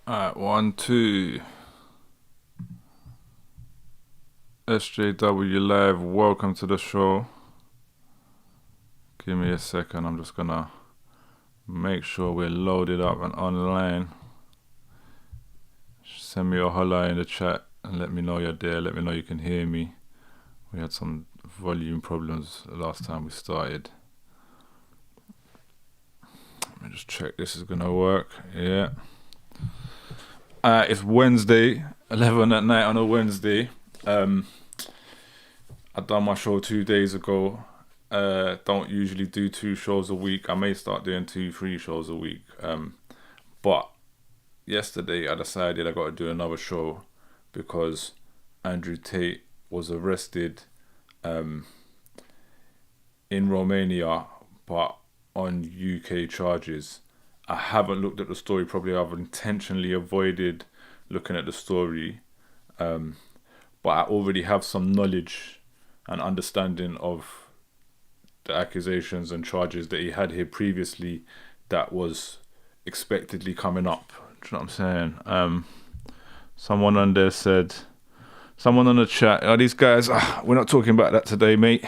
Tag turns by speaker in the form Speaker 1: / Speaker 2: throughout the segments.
Speaker 1: Alright, 1, 2. SJW Live, welcome to the show. Give me a second, I'm just gonna make sure we're loaded up and online. Send me a holla in the chat and let me know you're there, let me know you can hear me. We had some volume problems last time we started. Let me just check this is gonna work. Yeah. It's Wednesday, 11 at night on a Wednesday. I done my show 2 days ago. Don't usually do 2 shows a week. I may start doing 2-3 shows a week. But yesterday I decided I got to do another show because Andrew Tate was arrested in Romania, but on UK charges. I haven't looked at the story properly. I've intentionally avoided looking at the story. But I already have some knowledge and understanding of the accusations and charges that he had here previously that was expectedly coming up. Do you know what I'm saying? Someone on there said, someone on the chat, these guys, we're not talking about that today, mate.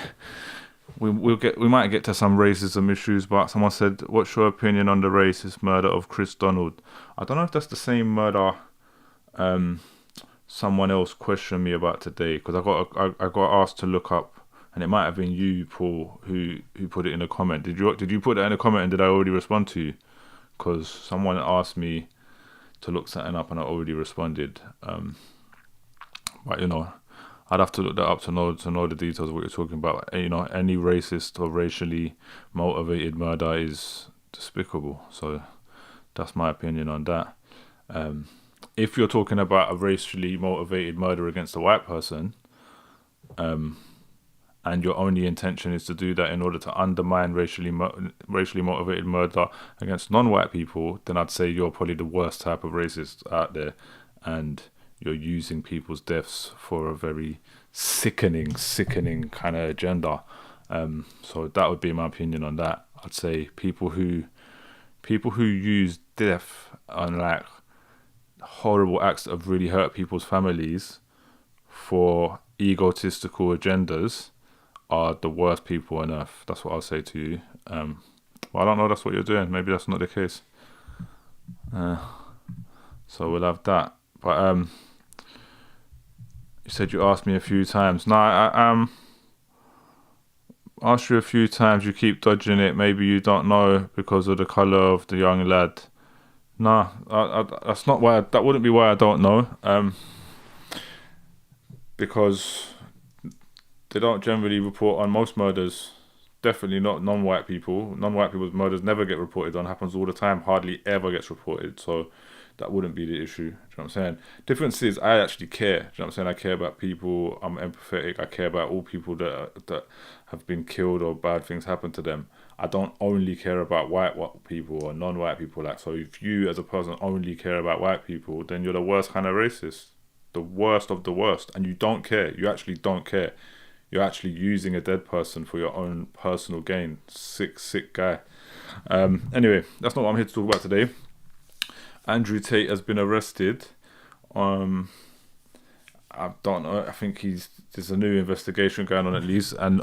Speaker 1: We might get to some racism issues, but someone said, what's your opinion on the racist murder of Chris Donald? I don't know if that's the same murder someone else questioned me about today, because I got asked to look up, and it might have been you, Paul, who put it in a comment. Did you put that in a comment, and did I already respond to you? Because someone asked me to look something up, and I already responded. But I'd have to look that up to know the details of what you're talking about. Any racist or racially motivated murder is despicable. So that's my opinion on that. If you're talking about a racially motivated murder against a white person, and your only intention is to do that in order to undermine racially motivated murder against non-white people, then I'd say you're probably the worst type of racist out there, and you're using people's deaths for a very sickening kind of agenda. So that would be my opinion on that. I'd say people who use death and like horrible acts that have really hurt people's families for egotistical agendas are the worst people on earth. That's what I'll say to you. Well, I don't know, that's what you're doing. Maybe that's not the case. So we'll have that. But you said you asked me a few times. No, I asked you a few times. You keep dodging it. Maybe you don't know because of the colour of the young lad. No, that's not why. That wouldn't be why I don't know. Because they don't generally report on most murders. Definitely not non-white people. Non-white people's murders never get reported on. Happens all the time. Hardly ever gets reported. So that wouldn't be the issue. Do you know what I'm saying? Difference is I actually care. Do you know what I'm saying? I care about people. I'm empathetic. I care about all people that have been killed or bad things happen to them. I don't only care about white people or non-white people. So if you as a person only care about white people, then you're the worst kind of racist. The worst of the worst. And you don't care. You actually don't care. You're actually using a dead person for your own personal gain. Sick guy. Anyway, that's not what I'm here to talk about today. Andrew Tate has been arrested. I don't know. I think there's a new investigation going on at least. And,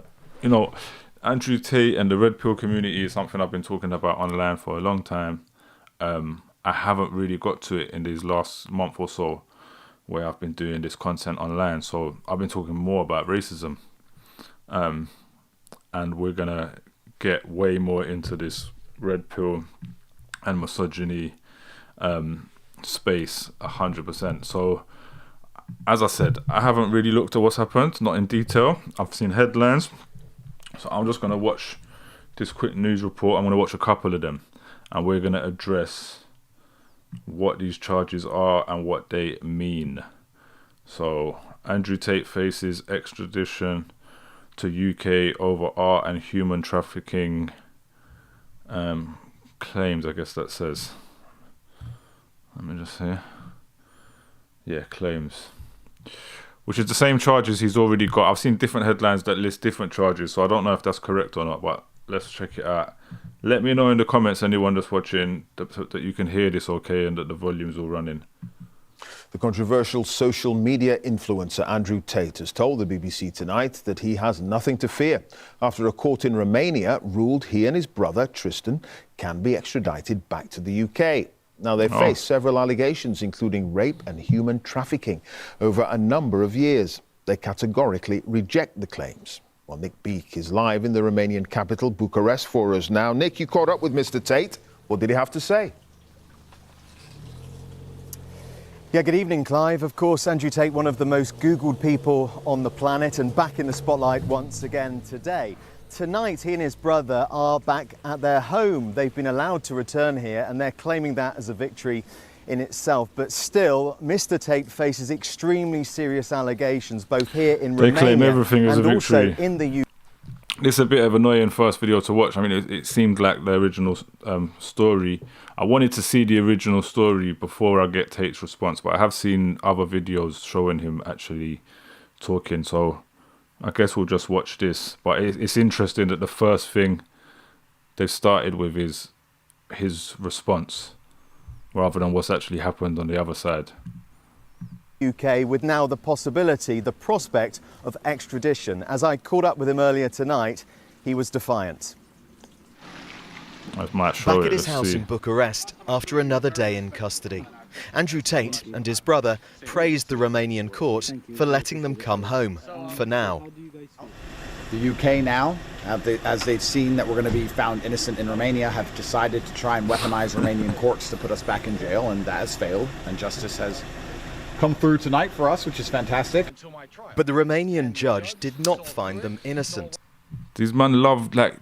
Speaker 1: Andrew Tate and the Red Pill community is something I've been talking about online for a long time. I haven't really got to it in these last month or so where I've been doing this content online. So I've been talking more about racism. And we're going to get way more into this Red Pill and misogyny space 100%. So as I said, I haven't really looked at what's happened, not in detail. I've seen headlines, so I'm just going to watch this quick news report. I'm going to watch a couple of them, and we're going to address what these charges are and what they mean. So Andrew Tate faces extradition to UK over art and human trafficking claims, I guess that says. Let me just see. Yeah, claims. Which is the same charges he's already got. I've seen different headlines that list different charges, so I don't know if that's correct or not, but let's check it out. Let me know in the comments, anyone that's watching, that you can hear this okay and that the volume's all running.
Speaker 2: The controversial social media influencer Andrew Tate has told the BBC Tonight that he has nothing to fear after a court in Romania ruled he and his brother Tristan can be extradited back to the UK. Now, they face several allegations, including rape and human trafficking, over a number of years. They categorically reject the claims. Well, Nick Beek is live in the Romanian capital, Bucharest, for us now. Nick, you caught up with Mr. Tate. What did he have to say?
Speaker 3: Yeah, good evening, Clive. Of course, Andrew Tate, one of the most Googled people on the planet, and back in the spotlight once again today. Tonight, he and his brother are back at their home. They've been allowed to return here, and they're claiming that as a victory in itself. But still, Mr. Tate faces extremely serious allegations, both here in Romania
Speaker 1: claim everything as
Speaker 3: and
Speaker 1: a
Speaker 3: also
Speaker 1: victory.
Speaker 3: in the UK.
Speaker 1: This is a bit of an annoying first video to watch. I mean, it seemed like the original story. I wanted to see the original story before I get Tate's response, but I have seen other videos showing him actually talking, so I guess we'll just watch this. But it's interesting that the first thing they've started with is his response, rather than what's actually happened on the other side.
Speaker 3: UK, with now the possibility, the prospect of extradition. As I caught up with him earlier tonight, he was defiant.
Speaker 1: I might show
Speaker 4: Back at his house
Speaker 1: see.
Speaker 4: in Bucharest after another day in custody. Andrew Tate and his brother praised the Romanian court for letting them come home, for now.
Speaker 5: The UK now, as they've seen that we're going to be found innocent in Romania, have decided to try and weaponize Romanian courts to put us back in jail, and that has failed, and justice has come through tonight for us, which is fantastic.
Speaker 4: But the Romanian judge did not find them innocent.
Speaker 1: These men love, like,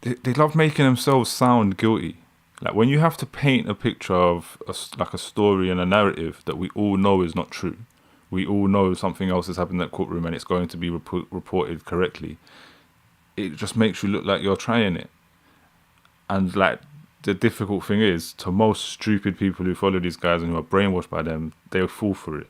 Speaker 1: they love making themselves sound guilty. Like, when you have to paint a picture of a story and a narrative that we all know is not true, we all know something else has happened in that courtroom and it's going to be reported correctly, it just makes you look like you're trying it. And like, the difficult thing is, to most stupid people who follow these guys and who are brainwashed by them, they'll fall for it.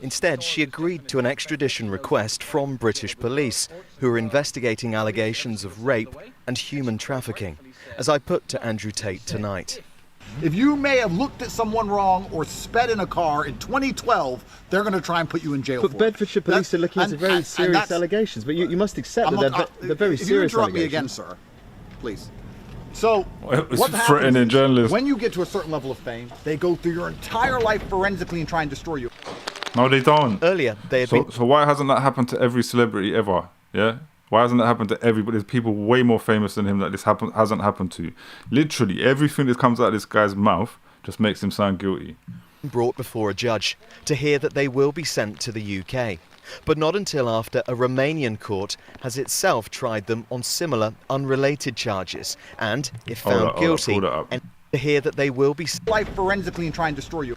Speaker 4: Instead, she agreed to an extradition request from British police, who are investigating allegations of rape and human trafficking, as I put to Andrew Tate tonight.
Speaker 5: If you may have looked at someone wrong or sped in a car in 2012, they're going to try and put you in jail for it.
Speaker 6: But Bedfordshire police are looking into very serious allegations, but you must accept that they're very serious allegations.
Speaker 5: If you interrupt me again, sir, please. So, what
Speaker 1: threatening
Speaker 5: happens
Speaker 1: journalists.
Speaker 5: when you get to a certain level of fame, they go through your entire life forensically and try and destroy you.
Speaker 1: No, they don't.
Speaker 4: Earlier, they had been...
Speaker 1: So why hasn't that happened to every celebrity ever? Yeah? Why hasn't that happened to everybody? There's people way more famous than him that this hasn't happened to. Literally, everything that comes out of this guy's mouth just makes him sound guilty.
Speaker 4: brought before a judge to hear that they will be sent to the UK, but not until after a Romanian court has itself tried them on similar unrelated charges and, if found guilty, and to hear that they will be
Speaker 5: life forensically and try and destroy you.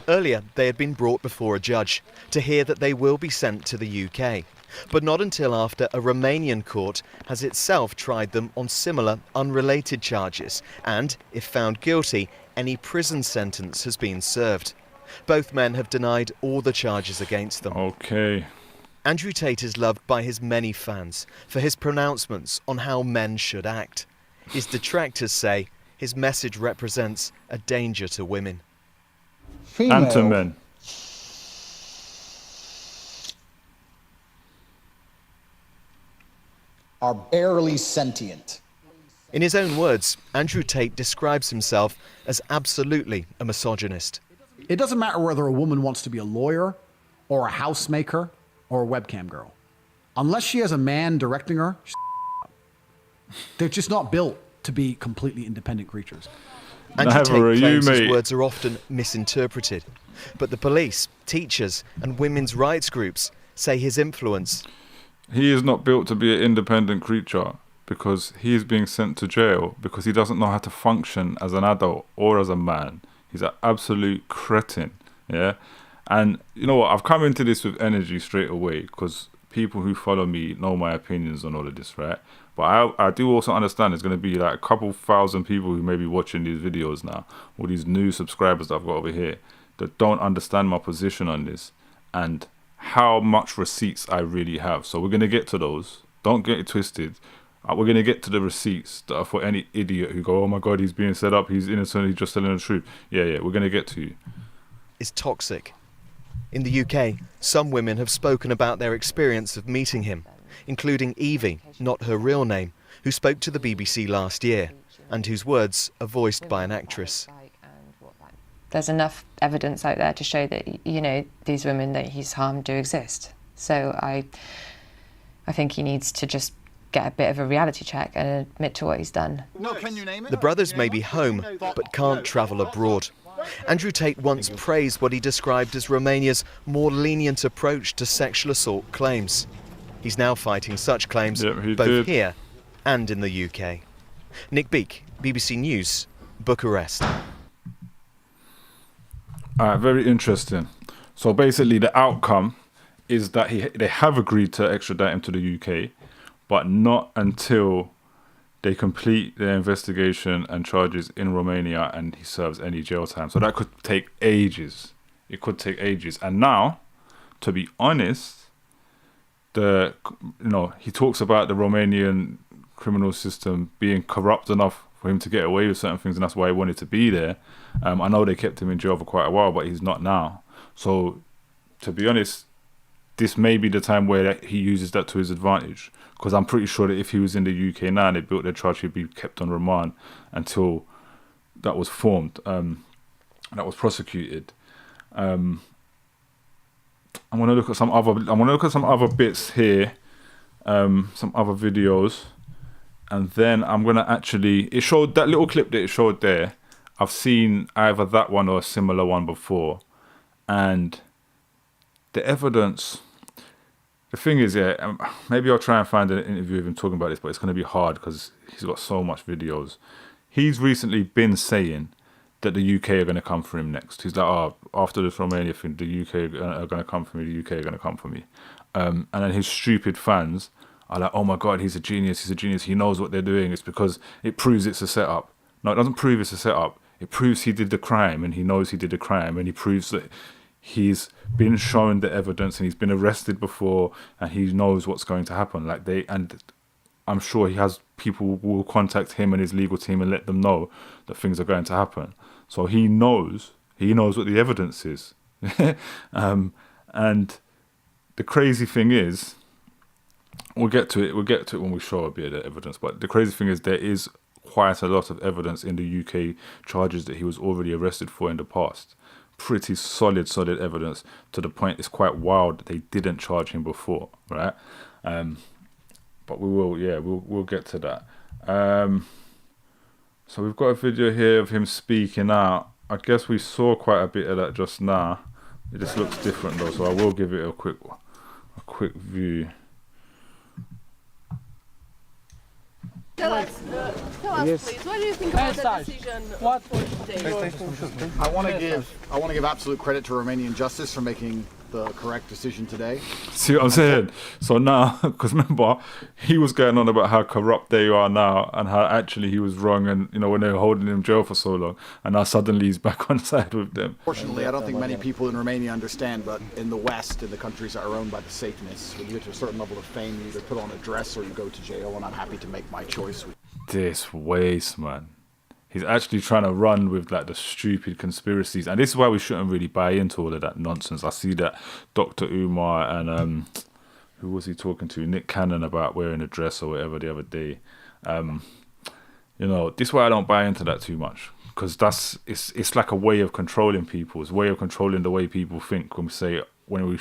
Speaker 4: Earlier, they had been brought before a judge to hear that they will be sent to the UK, but not until after a Romanian court has itself tried them on similar unrelated charges and, if found guilty, any prison sentence has been served. Both men have denied all the charges against them.
Speaker 1: Okay.
Speaker 4: Andrew Tate is loved by his many fans for his pronouncements on how men should act. His detractors say his message represents a danger to women.
Speaker 1: And to men.
Speaker 5: Are barely sentient.
Speaker 4: In his own words, Andrew Tate describes himself as absolutely a misogynist.
Speaker 7: It doesn't matter whether a woman wants to be a lawyer or a housemaker or a webcam girl. Unless she has a man directing her, they're just not built to be completely independent creatures.
Speaker 4: Andrew
Speaker 1: Never are
Speaker 4: Tate
Speaker 1: you,
Speaker 4: claims his
Speaker 1: mate.
Speaker 4: words are often misinterpreted, but the police, teachers and women's rights groups say his influence.
Speaker 1: He is not built to be an independent creature because he is being sent to jail because he doesn't know how to function as an adult or as a man. He's an absolute cretin, yeah? And you know what? I've come into this with energy straight away because people who follow me know my opinions on all of this, right? But I do also understand there's going to be like a couple thousand people who may be watching these videos now, all these new subscribers that I've got over here that don't understand my position on this and how much receipts I really have. So we're going to get to those. Don't get it twisted. We're going to get to the receipts that are for any idiot who go, oh my God, he's being set up, he's innocent, he's just telling the truth. Yeah, we're going to get to you.
Speaker 4: Is toxic. In the UK, some women have spoken about their experience of meeting him, including Evie, not her real name, who spoke to the BBC last year, and whose words are voiced by an actress.
Speaker 8: There's enough evidence out there to show that, you know, these women that he's harmed do exist. So I think he needs to just get a bit of a reality check and admit to what he's done.
Speaker 5: No, can you name it?
Speaker 4: The brothers may be home, but can't travel abroad. Andrew Tate once praised what he described as Romania's more lenient approach to sexual assault claims. He's now fighting such claims both here and in the UK. Nick Beak, BBC News, Bucharest.
Speaker 1: Very interesting. So basically the outcome is that they have agreed to extradite him to the UK, but not until they complete their investigation and charges in Romania and he serves any jail time. So that could take ages. It could take ages. And now, to be honest, he talks about the Romanian criminal system being corrupt enough for him to get away with certain things, and that's why he wanted to be there. I know they kept him in jail for quite a while, but he's not now. So, to be honest, this may be the time where he uses that to his advantage, because I'm pretty sure that if he was in the UK now and they built their charge, he'd be kept on remand until that was formed, that was prosecuted. I'm gonna look at some other bits here, some other videos, and then I'm gonna it showed that little clip that it showed there. I've seen either that one or a similar one before, and the evidence. The thing is, maybe I'll try and find an interview of him talking about this, but it's going to be hard because he's got so much videos. He's recently been saying that the UK are going to come for him next. He's like, after this Romania thing, the UK are going to come for me, the UK are going to come for me. And then his stupid fans are like, oh my God, he's a genius, he knows what they're doing. It's because it proves it's a setup. No, it doesn't prove it's a setup. It proves he did the crime and he knows he did the crime, and he proves that he's been shown the evidence and he's been arrested before and he knows what's going to happen. And I'm sure he has people who will contact him and his legal team and let them know that things are going to happen. So he knows what the evidence is. And the crazy thing is, we'll get to it when we show a bit of the evidence, but the crazy thing is there is quite a lot of evidence in the UK charges that he was already arrested for in the past. Pretty solid evidence, to the point it's quite wild that they didn't charge him before, right? But we'll get to that. So we've got a video here of him speaking out. I guess we saw quite a bit of that just now. It just looks different though, so I will give it a quick view.
Speaker 9: Tell us, please, what do you think about the decision for today?
Speaker 5: I want to give absolute credit to Romanian justice for making the correct decision today.
Speaker 1: See what I'm saying? So now, because remember, he was going on about how corrupt they are now and how actually he was wrong, and when they were holding him in jail for so long, and now suddenly he's back on side with them.
Speaker 5: Fortunately, I don't think many people in Romania understand, but in the West, in the countries that are owned by the Satanists, when you get to a certain level of fame, you either put on a dress or you go to jail, and I'm happy to make my choice.
Speaker 1: This waste, man. He's actually trying to run with the stupid conspiracies, and this is why we shouldn't really buy into all of that nonsense. I see that Dr. Umar and who was he talking to? Nick Cannon, about wearing a dress or whatever the other day. This is why I don't buy into that too much, because it's like a way of controlling people. It's a way of controlling the way people think. When we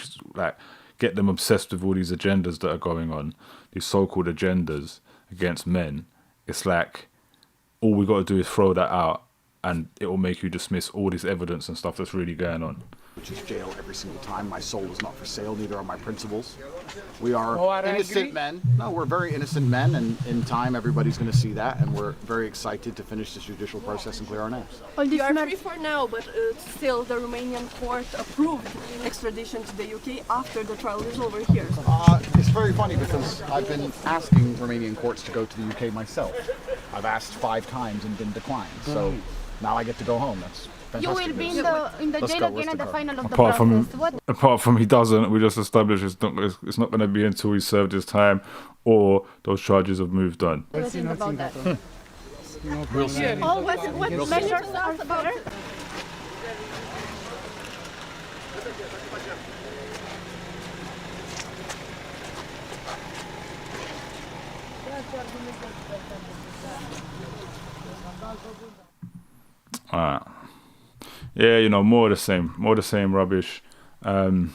Speaker 1: get them obsessed with all these agendas that are going on, these so-called agendas against men. It's like, all we got to do is throw that out and it will make you dismiss all this evidence and stuff that's really going on.
Speaker 5: Which is jail every single time. My soul is not for sale, neither are my principles. We are innocent men. No, we're very innocent men, and in time everybody's going to see that, and we're very excited to finish this judicial process and clear our names.
Speaker 9: You are free for now, but still the Romanian court approved extradition to the UK after the trial is over here.
Speaker 5: It's very funny because I've been asking Romanian courts to go to the UK myself. I've asked 5 times and been declined. So now I get to go home. That's fantastic.
Speaker 10: You will be in the jail again at the final of the
Speaker 1: Apart
Speaker 10: process.
Speaker 1: apart from he doesn't, we just established it's not going to be until he served his time or those charges have moved on.
Speaker 10: What do you think about that?
Speaker 6: We'll see.
Speaker 10: What measures are there?
Speaker 1: Alright. Yeah, you know, more of the same rubbish. I'm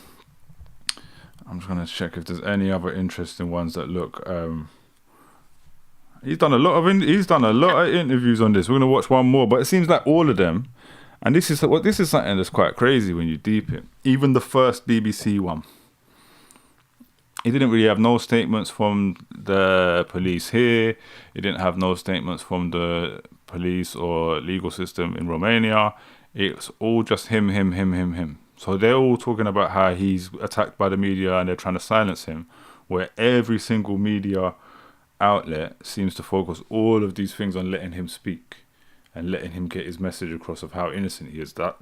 Speaker 1: just gonna check if there's any other interesting ones that look. He's done a lot of interviews on this. We're gonna watch one more, but it seems like all of them, and this is something that's quite crazy when you deep it. Even the first BBC one, he didn't really have no statements from the police here. He didn't have no statements from the police or legal system in Romania. It's all just him. So they're all talking about how he's attacked by the media and they're trying to silence him, where every single media outlet seems to focus all of these things on letting him speak and letting him get his message across of how innocent he is. That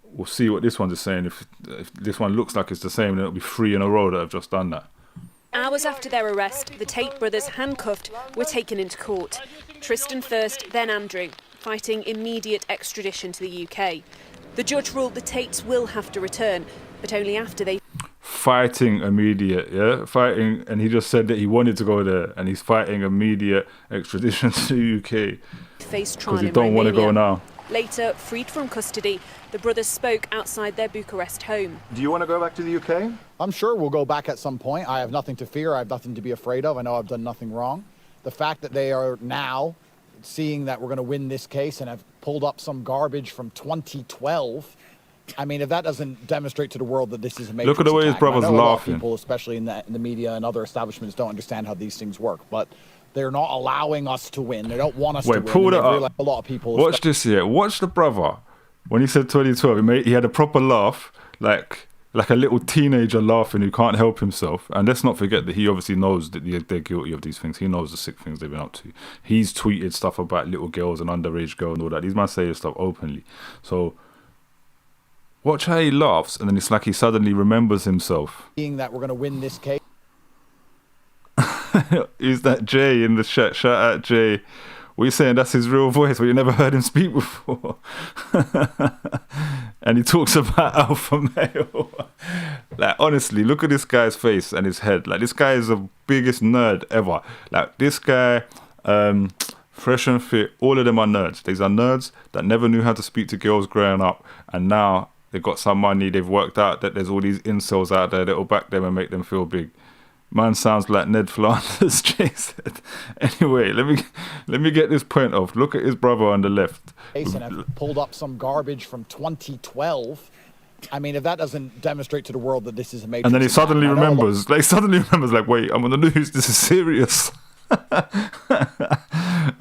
Speaker 1: we'll see what this one is saying. If this one looks like it's the same, then it'll be 3 in a row that have just done that.
Speaker 11: Hours after their arrest, the Tate brothers, handcuffed, were taken into court. Tristan first, then Andrew, fighting immediate extradition to the UK. The judge ruled the Tates will have to return, but only after they...
Speaker 1: Fighting immediate, yeah? Fighting, and he just said that he wanted to go there, and he's fighting immediate extradition to the UK.
Speaker 11: Face trial
Speaker 1: because he don't want to go now.
Speaker 11: Later, freed from custody, the brothers spoke outside their Bucharest home.
Speaker 12: Do you want to go back to the UK?
Speaker 5: I'm sure we'll go back at some point. I have nothing to fear. I have nothing to be afraid of. I know I've done nothing wrong. The fact that they are now seeing that we're going to win this case and have pulled up some garbage from 2012, I mean, if that doesn't demonstrate to the world that this is a major
Speaker 1: Look at the way his brother's laughing.
Speaker 5: A lot of people, especially in the media and other establishments, don't understand how these things work. But they're not allowing us to win. They don't want us to win.
Speaker 1: Pull that up.
Speaker 5: A lot of people.
Speaker 1: Watch this here. Watch the brother. When he said 2012, he had a proper laugh, like a little teenager laughing who can't help himself. And let's not forget that he obviously knows that they're guilty of these things. He knows the sick things they've been up to. He's tweeted stuff about little girls and underage girls and all that. These men say this stuff openly. So watch how he laughs, and then it's like he suddenly remembers himself.
Speaker 5: Seeing that we're going to win this case.
Speaker 1: Is that Jay in the chat? Shout out Jay. What are you saying? That's his real voice, but you never heard him speak before. And he talks about alpha male. Like, honestly, look at this guy's face and his head. Like, this guy is the biggest nerd ever. Like, this guy, Fresh and Fit, all of them are nerds. These are nerds that never knew how to speak to girls growing up, and now they've got some money. They've worked out that there's all these incels out there that will back them and make them feel big. Man sounds like Ned Flanders, Jay said. Anyway, let me get this point off. Look at his brother on the left.
Speaker 5: And have pulled up some garbage from 2012. I mean, if that doesn't demonstrate to the world that this is a major...
Speaker 1: And then he suddenly remembers. Like, wait, I'm on the news. This is serious.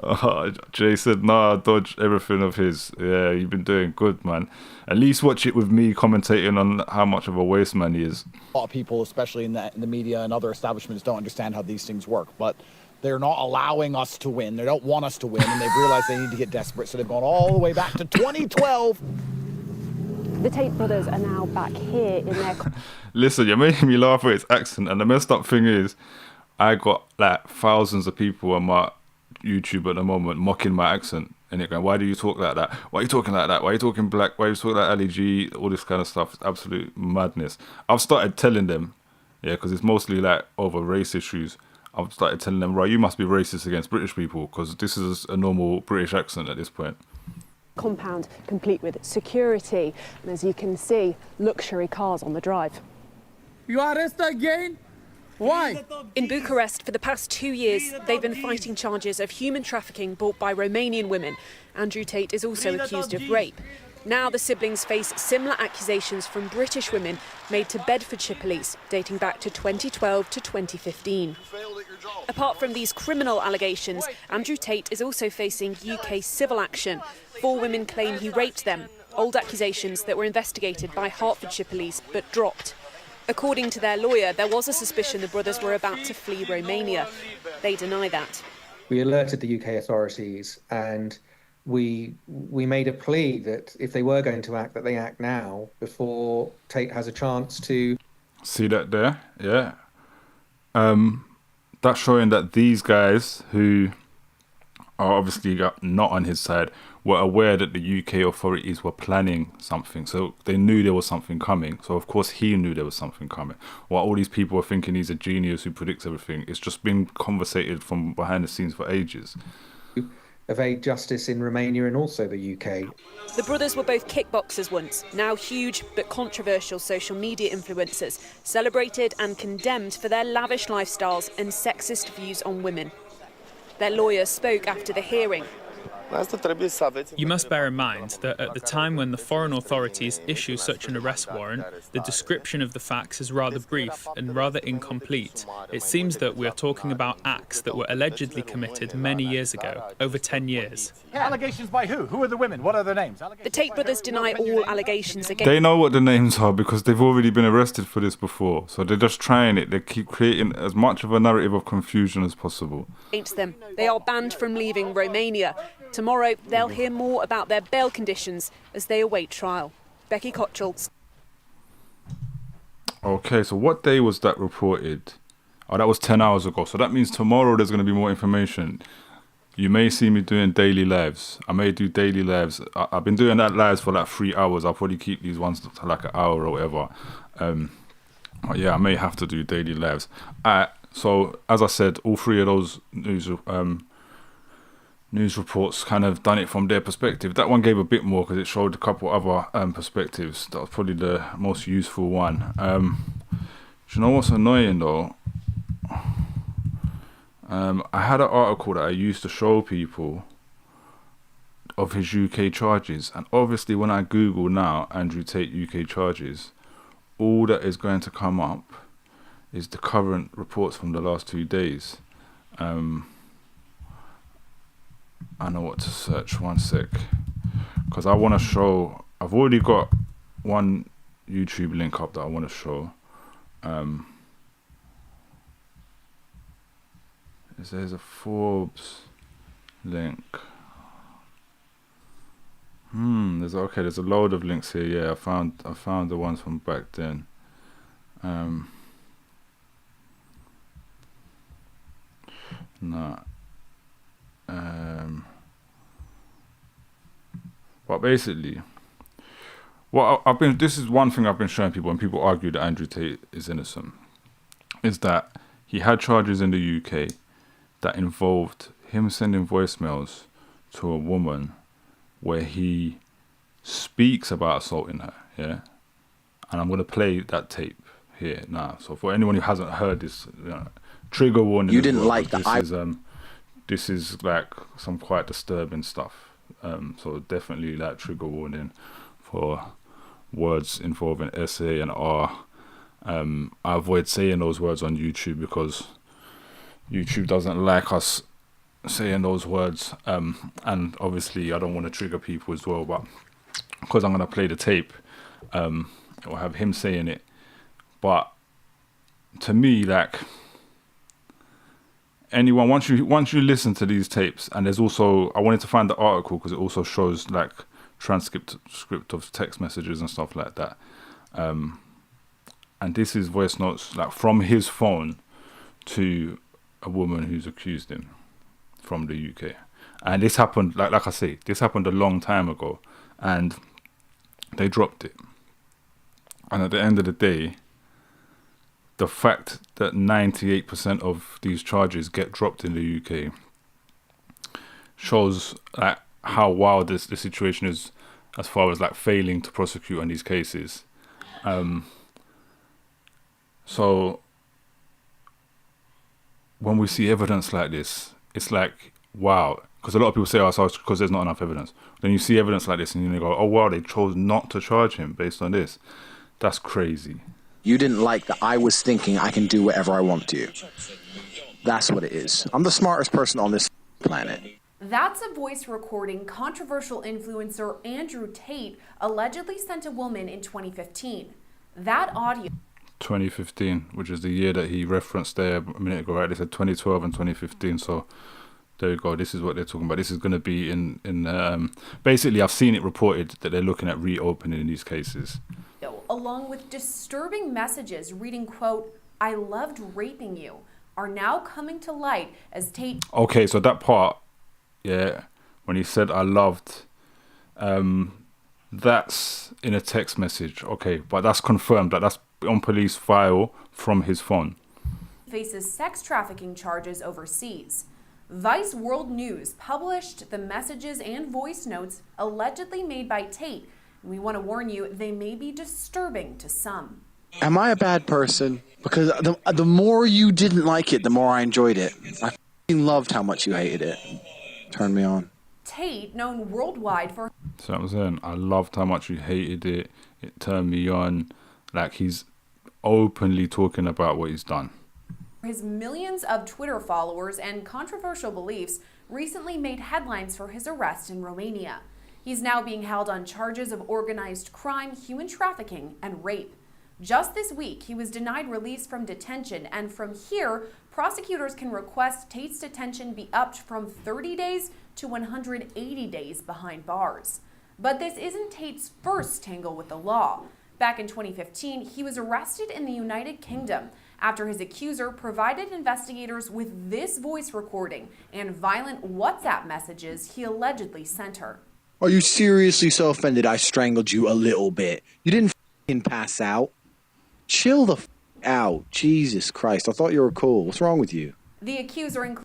Speaker 1: Oh, Jay said, nah, dodge everything of his. Yeah, you've been doing good, man. At least watch it with me commentating on how much of a waste man he is.
Speaker 5: A lot of people, especially in the media and other establishments, don't understand how these things work. But they're not allowing us to win. They don't want us to win, and they've realized they need to get desperate. So they've gone all the way back to 2012.
Speaker 13: The Tate brothers are now back here in their...
Speaker 1: Listen, you're making me laugh at his accent. And the messed up thing is, I got like thousands of people on my YouTube at the moment mocking my accent. And they're going, why do you talk like that? Why are you talking like that? Why are you talking black? Why are you talking like Ali G? All this kind of stuff. It's absolute madness. I've started telling them, yeah, because it's mostly like over race issues. I've started telling them, right, you must be racist against British people because this is a normal British accent at this point.
Speaker 13: Compound complete with security. And as you can see, luxury cars on the drive.
Speaker 14: You arrest again? Why?
Speaker 11: In Bucharest, for the past 2 years, they've been fighting charges of human trafficking brought by Romanian women. Andrew Tate is also accused of rape. Now the siblings face similar accusations from British women made to Bedfordshire police, dating back to 2012 to 2015. Apart from these criminal allegations, Andrew Tate is also facing UK civil action. 4 women claim he raped them, old accusations that were investigated by Hertfordshire police but dropped. According to their lawyer, there was a suspicion the brothers were about to flee Romania. They deny that.
Speaker 15: We alerted the UK authorities and
Speaker 12: we made a plea that if they were going to act, that they act now before Tate has a chance to...
Speaker 1: See that there? Yeah. That's showing that these guys who are obviously not on his side were aware that the UK authorities were planning something. So they knew there was something coming. So of course he knew there was something coming. While all these people are thinking he's a genius who predicts everything, it's just been conversated from behind the scenes for ages.
Speaker 12: Evade justice in Romania and also the UK.
Speaker 11: The brothers were both kickboxers once, now huge but controversial social media influencers, celebrated and condemned for their lavish lifestyles and sexist views on women. Their lawyer spoke after the hearing.
Speaker 15: You must bear in mind that at the time when the foreign authorities issue such an arrest warrant, the description of the facts is rather brief and rather incomplete. It seems that we are talking about acts that were allegedly committed many years ago, over 10 years.
Speaker 16: Allegations by who? Who are the women? What are their names?
Speaker 11: The Tate brothers deny all allegations against...
Speaker 1: They know what the names are because they've already been arrested for this before. So they're just trying it. They keep creating as much of a narrative of confusion as possible.
Speaker 11: Against them. They are banned from leaving Romania. Tomorrow, they'll hear more about their bail conditions as they await trial. Becky Cottrell.
Speaker 1: Okay, so what day was that reported? Oh, that was 10 hours ago. So that means tomorrow there's going to be more information. You may see me doing daily lives. I may do daily lives. I've been doing that lives for like 3 hours. I'll probably keep these ones to like an hour or whatever. Yeah, I may have to do daily lives. So, as I said, all three of those news reports kind of done it from their perspective. That one gave a bit more because it showed a couple other perspectives. That was probably the most useful one. Do you know what's annoying though? I had an article that I used to show people of his UK charges, and obviously when I Google now Andrew Tate UK charges, all that is going to come up is the current reports from the last 2 days. I know what to search, one sec, because I want to show, I've already got one YouTube link up that I want to show. There's a Forbes link. There's a load of links here. Yeah, I found the ones from back then. But basically, this is one thing I've been showing people when people argue that Andrew Tate is innocent, is that he had charges in the UK that involved him sending voicemails to a woman where he speaks about assaulting her, yeah? And I'm going to play that tape here now. So for anyone who hasn't heard this, trigger warning.
Speaker 17: You didn't like that.
Speaker 1: This is like some quite disturbing stuff. So definitely like trigger warning for words involving SA and R. I avoid saying those words on YouTube because YouTube doesn't like us saying those words. And obviously I don't want to trigger people as well, but because I'm going to play the tape, it will have him saying it. But to me, like, anyone, once you listen to these tapes, and there's also, I wanted to find the article because it also shows like script of text messages and stuff like that. And this is voice notes like from his phone to a woman who's accused him from the UK. And this happened, like I say, this happened a long time ago, and they dropped it. And at the end of the day, the fact that 98% of these charges get dropped in the UK shows like how wild the situation is as far as like failing to prosecute on these cases. So when we see evidence like this, it's like, wow. Because a lot of people say, oh, so it's because there's not enough evidence. Then you see evidence like this and you go, oh, wow, they chose not to charge him based on this. That's crazy.
Speaker 17: You didn't like that I was thinking I can do whatever I want to. That's what it is. I'm the smartest person on this planet.
Speaker 18: That's a voice recording controversial influencer Andrew Tate allegedly sent a woman in 2015. That audio...
Speaker 1: 2015, which is the year that he referenced there a minute ago, right? They said 2012 and 2015, so there you go. This is what they're talking about. This is going to be in basically, I've seen it reported that they're looking at reopening these cases.
Speaker 18: Along with disturbing messages reading, quote, "I loved raping you," are now coming to light as Tate...
Speaker 1: Okay, so that part, yeah, when he said "I loved," that's in a text message. Okay, but that's confirmed. That's on police file from his phone.
Speaker 18: Faces sex trafficking charges overseas. Vice World News published the messages and voice notes allegedly made by Tate. And we want to warn you, they may be disturbing to some.
Speaker 17: Am I a bad person? Because the more you didn't like it, the more I enjoyed it. I f***ing loved how much you hated it. Turned me on.
Speaker 18: Tate, known worldwide for...
Speaker 1: So I'm saying, I loved how much you hated it. It turned me on. Like, he's openly talking about what he's done.
Speaker 18: His millions of Twitter followers and controversial beliefs recently made headlines for his arrest in Romania. He's now being held on charges of organized crime, human trafficking, and rape. Just this week, he was denied release from detention, and from here, prosecutors can request Tate's detention be upped from 30 days to 180 days behind bars. But this isn't Tate's first tangle with the law. Back in 2015, he was arrested in the United Kingdom after his accuser provided investigators with this voice recording and violent WhatsApp messages he allegedly sent her.
Speaker 17: Are you seriously so offended I strangled you a little bit? You didn't f***ing pass out. Chill the f*** out. Jesus Christ, I thought you were cool. What's wrong with you?
Speaker 18: The accuser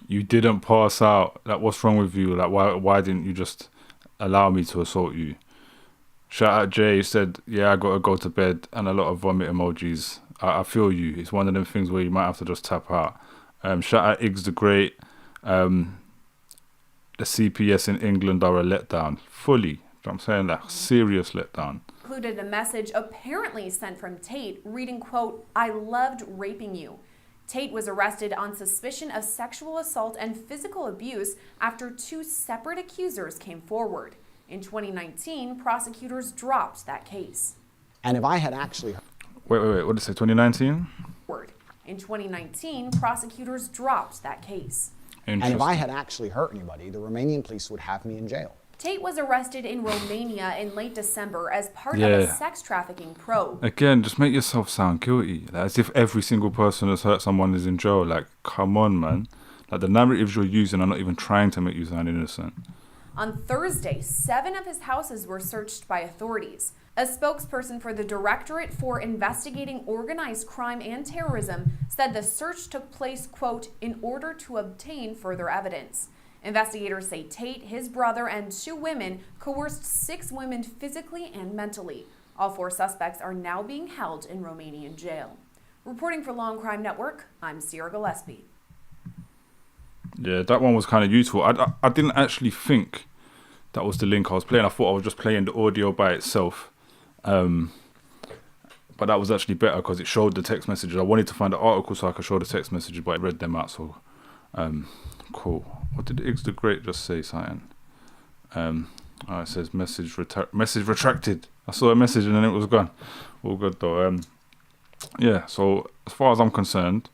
Speaker 1: You didn't pass out. Like, what's wrong with you? Like, why didn't you just allow me to assault you? Shout out Jay, said, yeah, I gotta go to bed, and a lot of vomit emojis. I feel you. It's one of them things where you might have to just tap out. Shout out Iggs the Great. The CPS in England are a letdown. Fully. You know what I'm saying? Like, serious letdown.
Speaker 18: Included a message apparently sent from Tate reading, quote, "I loved raping you." Tate was arrested on suspicion of sexual assault and physical abuse after two separate accusers came forward. In 2019, prosecutors dropped that case.
Speaker 19: And if I had actually...
Speaker 1: Wait, what did it say, 2019?
Speaker 18: In 2019, prosecutors dropped that case.
Speaker 19: And if I had actually hurt anybody, the Romanian police would have me in jail.
Speaker 18: Tate was arrested in Romania in late December as part of a sex trafficking probe.
Speaker 1: Again, just make yourself sound guilty. Like, as if every single person that's hurt someone is in jail. Like, come on, man. Like, the narratives you're using are not even trying to make you sound innocent.
Speaker 18: On Thursday, 7 of his houses were searched by authorities. A spokesperson for the Directorate for Investigating Organized Crime and Terrorism said the search took place, quote, "in order to obtain further evidence." Investigators say Tate, his brother, and 2 women coerced 6 women physically and mentally. All 4 suspects are now being held in Romanian jail. Reporting for Law and Crime Network, I'm Sierra Gillespie.
Speaker 1: Yeah, that one was kind of useful. I didn't actually think that was the link I was playing. I thought I was just playing the audio by itself. But that was actually better because it showed the text messages. I wanted to find the article so I could show the text messages, but it read them out. So, cool. What did Iggs the Great just say, something? It says message retracted. I saw a message and then it was gone. All good though. Yeah, so as far as I'm concerned,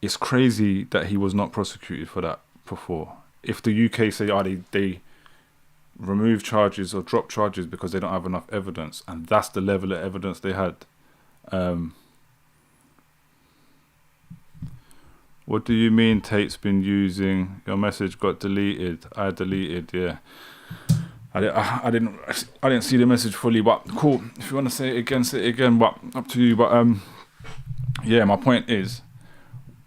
Speaker 1: it's crazy that he was not prosecuted for that before. If the UK say, they remove charges or drop charges because they don't have enough evidence, and that's the level of evidence they had. What do you mean Tate's been using? Your message got deleted. I deleted, yeah. I didn't see the message fully, but cool. If you want to say it again, but up to you. But yeah, my point is,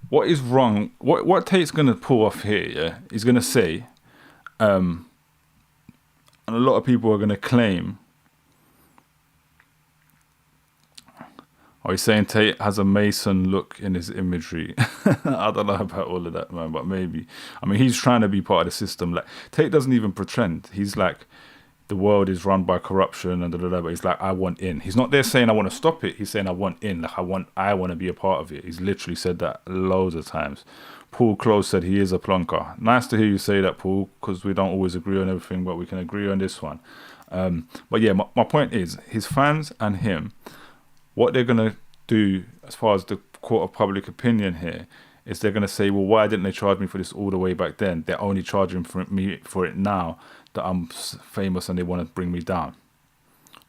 Speaker 1: what is wrong? What Tate's gonna pull off here? Yeah, he's gonna say, and a lot of people are gonna claim. Or he's saying Tate has a Mason look in his imagery. I don't know about all of that, man, but maybe. I mean, he's trying to be part of the system. Like, Tate doesn't even pretend. He's like, the world is run by corruption and but he's like, I want in. He's not there saying I want to stop it. He's saying I want in. Like, I want to be a part of it. He's literally said that loads of times. Paul Close said he is a plonker. Nice to hear you say that, Paul, because we don't always agree on everything, but we can agree on this one. But yeah, my point is, his fans and him, what they're going to do as far as the court of public opinion here is they're going to say, well, why didn't they charge me for this all the way back then? They're only charging me for it now that I'm famous and they want to bring me down.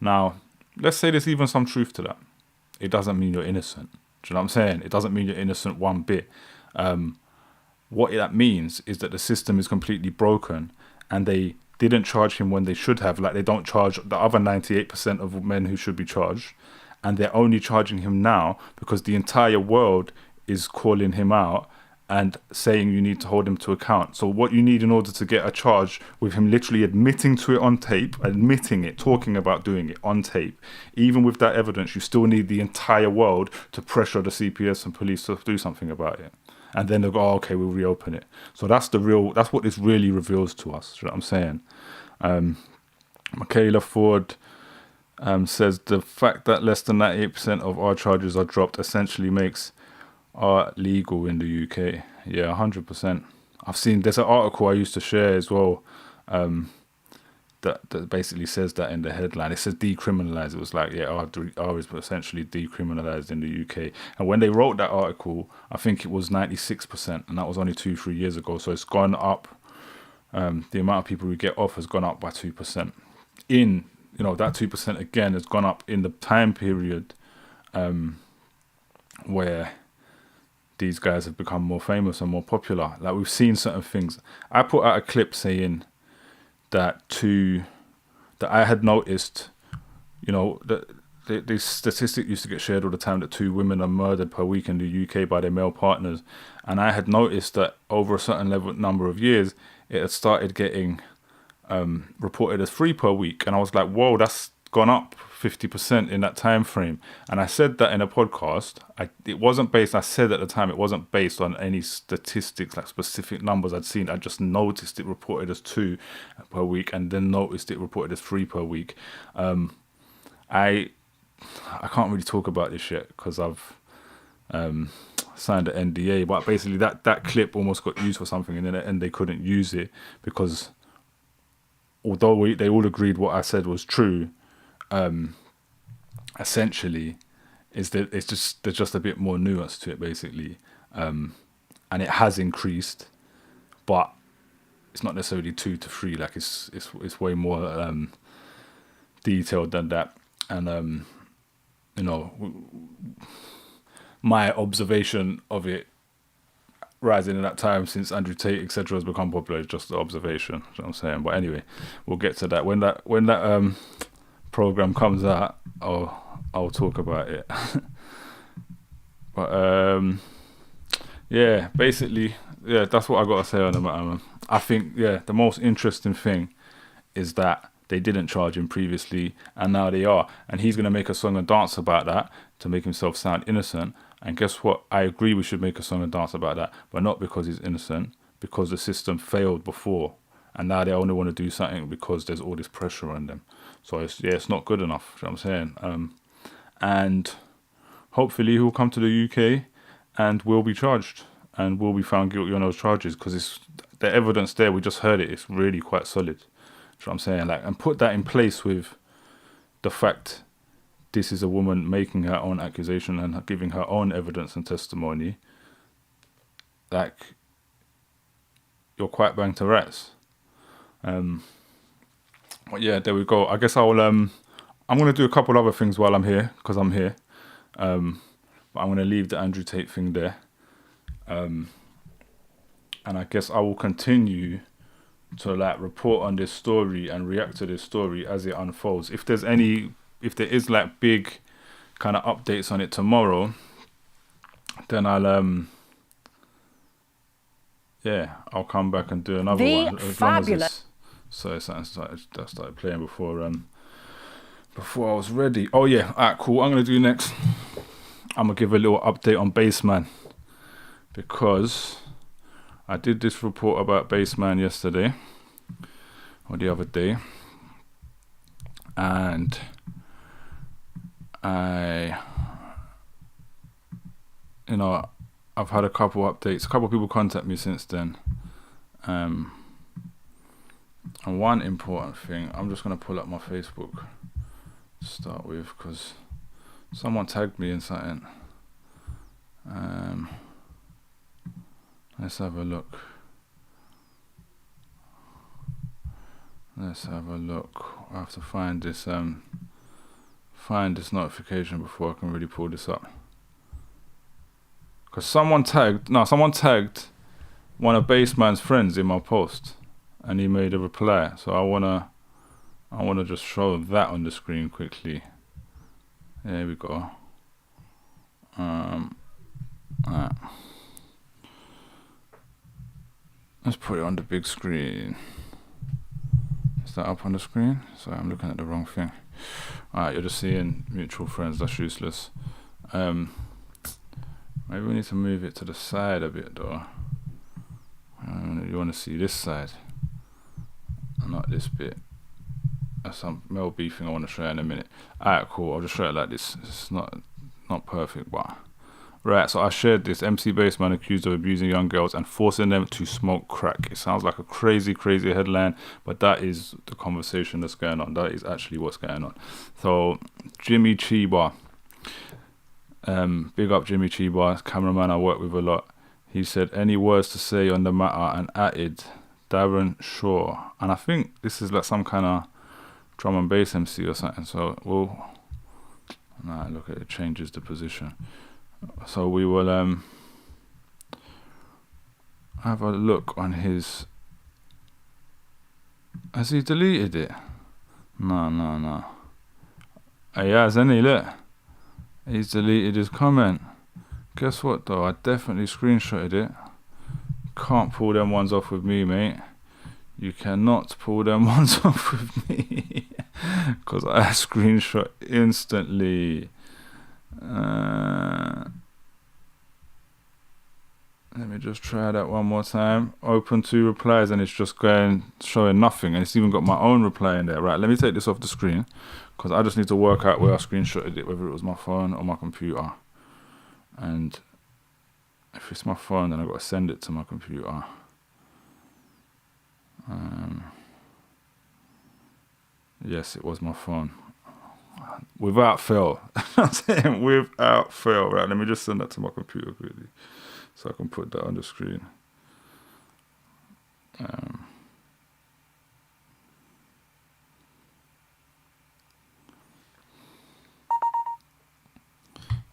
Speaker 1: Now, let's say there's even some truth to that. It doesn't mean you're innocent. Do you know what I'm saying? It doesn't mean you're innocent one bit. What that means is that the system is completely broken and they didn't charge him when they should have. Like, they don't charge the other 98% of men who should be charged. And they're only charging him now because the entire world is calling him out and saying you need to hold him to account. So what you need in order to get a charge with him literally admitting to it on tape, admitting it, talking about doing it on tape, even with that evidence, you still need the entire world to pressure the CPS and police to do something about it. And then they'll go, oh, okay, we'll reopen it. So that's what this really reveals to us. You know what I'm saying? Michaela Ford says the fact that less than 98% of our charges are dropped essentially makes art legal in the UK. Yeah, 100%. I've seen, there's an article I used to share as well that basically says that in the headline. It says decriminalise. It was like, yeah, art is essentially decriminalised in the UK. And when they wrote that article, I think it was 96%, and that was only 2-3 years ago. So it's gone up. The amount of people who get off has gone up by 2%. That 2% again has gone up in the time period where these guys have become more famous and more popular. Like, we've seen certain things. I put out a clip saying that I had noticed, that the statistic used to get shared all the time that 2 women are murdered per week in the UK by their male partners. And I had noticed that over a certain number of years, it had started getting reported as 3 per week. And I was like, whoa, that's gone up 50% in that time frame. And I said that in a podcast. I said at the time it wasn't based on any statistics, like specific numbers I'd seen. I just noticed it reported as 2 per week, and then noticed it reported as 3 per week. I can't really talk about this yet because I've signed an NDA, but basically that clip almost got used for something, and then they couldn't use it because although they all agreed what I said was true, essentially is that there's just a bit more nuance to it, basically, and it has increased, but it's not necessarily 2 to 3. Like, it's way more detailed than that. And my observation of it rising in that time since Andrew Tate, etc., has become popular is just the observation. You know what I'm saying? But anyway, we'll get to that when that program comes out. I'll talk about it. But yeah, basically, yeah, that's what I got to say on the matter, man. I think, yeah, the most interesting thing is that they didn't charge him previously, and now they are. And he's going to make a song and dance about that to make himself sound innocent. And guess what? I agree we should make a song and dance about that, but not because he's innocent, because the system failed before. And now they only want to do something because there's all this pressure on them. So it's not good enough. You know what I'm saying? And hopefully he'll come to the UK and will be charged and will be found guilty on those charges, because it's the evidence there. We just heard it. It's really quite solid. You know what I'm saying? Like, and put that in place with the fact this is a woman making her own accusation and giving her own evidence and testimony. Like, you're quite bang to rats. But yeah, there we go. I guess I'm going to do a couple other things while I'm here, because I'm here. But I'm going to leave the Andrew Tate thing there. And I guess I will continue to like report on this story and react to this story as it unfolds. If there is like big kind of updates on it tomorrow, then I'll come back and do another one. As fabulous. So something started playing before I was ready. Oh yeah, alright, cool. What I'm gonna do next, I'm gonna give a little update on Bassman, because I did this report about Bassman yesterday or the other day, and I've had a couple updates. A couple of people contact me since then. And one important thing, I'm just going to pull up my Facebook to start with, because someone tagged me in something. Let's have a look. Let's have a look. I have to find this notification before I can really pull this up. Because someone tagged one of Bassman's friends in my post, and he made a reply. So I wanna just show that on the screen quickly. There we go. Alright. Let's put it on the big screen. Is that up on the screen? Sorry, I'm looking at the wrong thing. Alright, you're just seeing mutual friends. That's useless. Maybe we need to move it to the side a bit though. You want to see this side, not this bit. That's some Mel B thing I want to show you in a minute. Alright, cool. I'll just show it like this. It's not perfect, but right. So I shared this. MC Baseman accused of abusing young girls and forcing them to smoke crack. It sounds like a crazy headline, but that is the conversation that's going on. That is actually what's going on. So Jimmy Chiba, big up Jimmy Chiba, cameraman I work with a lot. He said, any words to say on the matter, and added Darren Shaw. And I think this is like some kind of drum and bass MC or something. So look at it, changes the position. So we will have a look on his. Has he deleted it? No. He has, hasn't he? Look, he's deleted his comment. Guess what though? I definitely screenshotted it. Can't pull them ones off with me, mate. You cannot pull them ones off with me. Because I screenshot instantly. Let me just try that one more time. Open 2 replies and it's just showing nothing. And it's even got my own reply in there. Right, let me take this off the screen. Because I just need to work out where I screenshotted it. Whether it was my phone or my computer. And if it's my phone, then I've got to send it to my computer. Yes, it was my phone. Without fail. I'm saying without fail. Right, let me just send that to my computer quickly. So I can put that on the screen.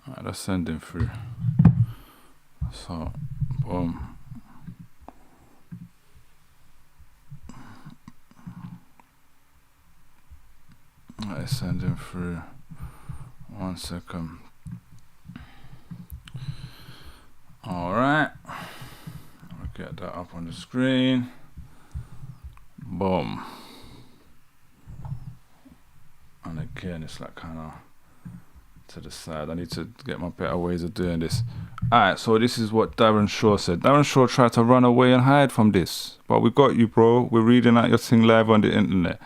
Speaker 1: Alright, let's send him through. So, boom. Let's send him through. 1 second. Alright. I'll get that up on the screen. Boom. And again, it's like kind of to the side. I need to get my better ways of doing this. Alright, so this is what Darren Shaw said. Darren Shaw tried to run away and hide from this. But we got you, bro. We're reading out your thing live on the internet.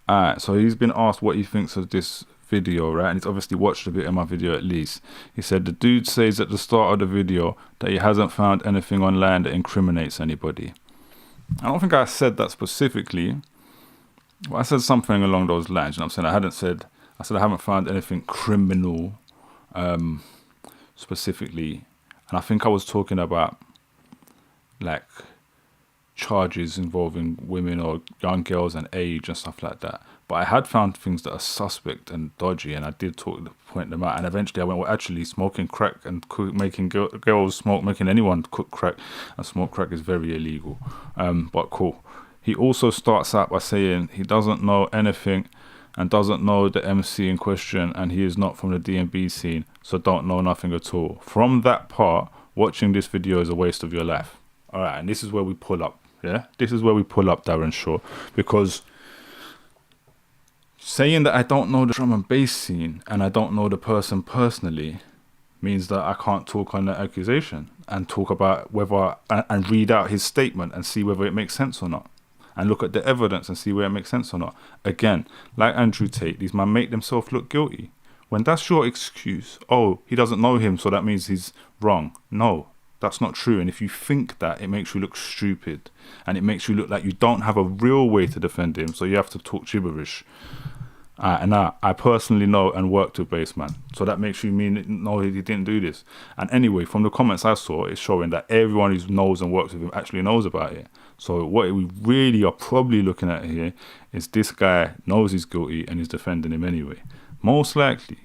Speaker 1: Alright, so he's been asked what he thinks of this video, right? And he's obviously watched a bit of my video at least. He said the dude says at the start of the video that he hasn't found anything online that incriminates anybody. I don't think I said that specifically. Well, I said something along those lines. You know what I'm saying? I said I haven't found anything criminal specifically. And I think I was talking about like charges involving women or young girls and age and stuff like that. But I had found things that are suspect and dodgy, and I did point them out. And eventually I went, well, actually smoking crack and making girls smoke, making anyone cook crack and smoke crack is very illegal. But cool. He also starts out by saying he doesn't know anything and doesn't know the MC in question, and he is not from the D&B scene, so don't know nothing at all. From that part, watching this video is a waste of your life. All right, and this is where we pull up. Yeah, this is where we pull up Darren Shaw, because saying that I don't know the drum and bass scene and I don't know the person personally means that I can't talk on the accusation and talk about whether and read out his statement and see whether it makes sense or not, and look at the evidence and see whether it makes sense or not. Again, like Andrew Tate, these men make themselves look guilty. When that's your excuse, oh, he doesn't know him, so that means he's wrong. No, that's not true. And if you think that, it makes you look stupid, and it makes you look like you don't have a real way to defend him, so you have to talk gibberish. And I personally know and worked with Bassman. So that makes you mean, no, he didn't do this. And anyway, from the comments I saw, it's showing that everyone who knows and works with him actually knows about it. So what we really are probably looking at here is this guy knows he's guilty and he's defending him anyway. Most likely.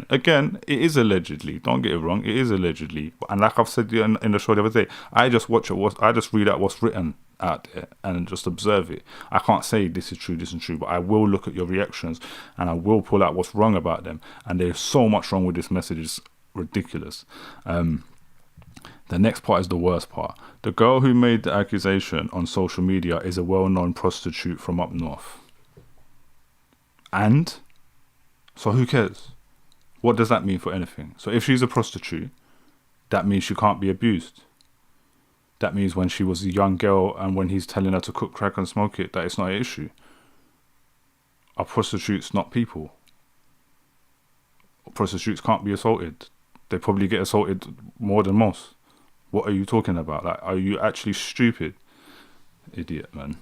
Speaker 1: Again, it is allegedly. Don't get it wrong. It is allegedly. And like I've said in the show the other day, I just read out what's written out there and just observe it. I can't say this is true, but I will look at your reactions and I will pull out what's wrong about them. And there's so much wrong with this message. It's ridiculous. The next part is the worst part. The girl who made the accusation on social media is a well-known prostitute from up north. And so who cares? What does that mean for anything? So if she's a prostitute, that means she can't be abused. That means when she was a young girl and when he's telling her to cook crack and smoke it, that it's not an issue. Are prostitutes not people? Prostitutes can't be assaulted. They probably get assaulted more than most. What are you talking about? Like, are you actually stupid? Idiot, man.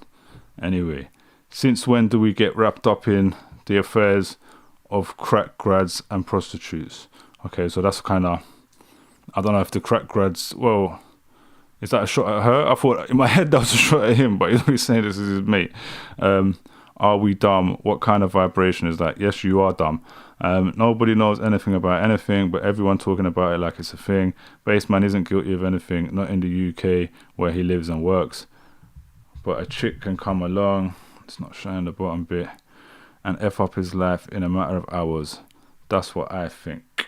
Speaker 1: Anyway, since when do we get wrapped up in the affairs of crack grads and prostitutes? Okay, so that's kind of, I don't know if the crack grads, well, is that a shot at her? I thought in my head that was a shot at him, but he's saying this is his mate. Are we dumb? What kind of vibration is that? Yes, you are dumb. Nobody knows anything about anything, but everyone talking about it like it's a thing. Bassman isn't guilty of anything, not in the UK where he lives and works. But a chick can come along, it's not showing the bottom bit, and F up his life in a matter of hours. That's what I think.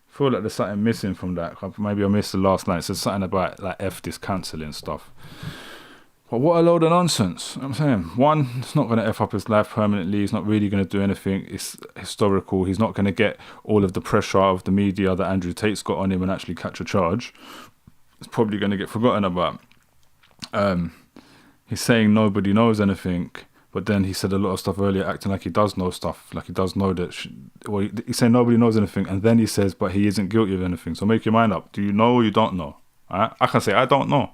Speaker 1: Feel like there's something missing from that. Maybe I missed the last line. It says something about like F this cancelling stuff. But what a load of nonsense. I'm saying, one, it's not going to F up his life permanently. He's not really going to do anything. It's historical. He's not going to get all of the pressure of the media that Andrew Tate's got on him and actually catch a charge. It's probably going to get forgotten about. He's saying nobody knows anything, but then he said a lot of stuff earlier, acting like he does know stuff, like he does know that. He's saying nobody knows anything, and then he says, but he isn't guilty of anything. So make your mind up. Do you know or you don't know? Right? I can say I don't know.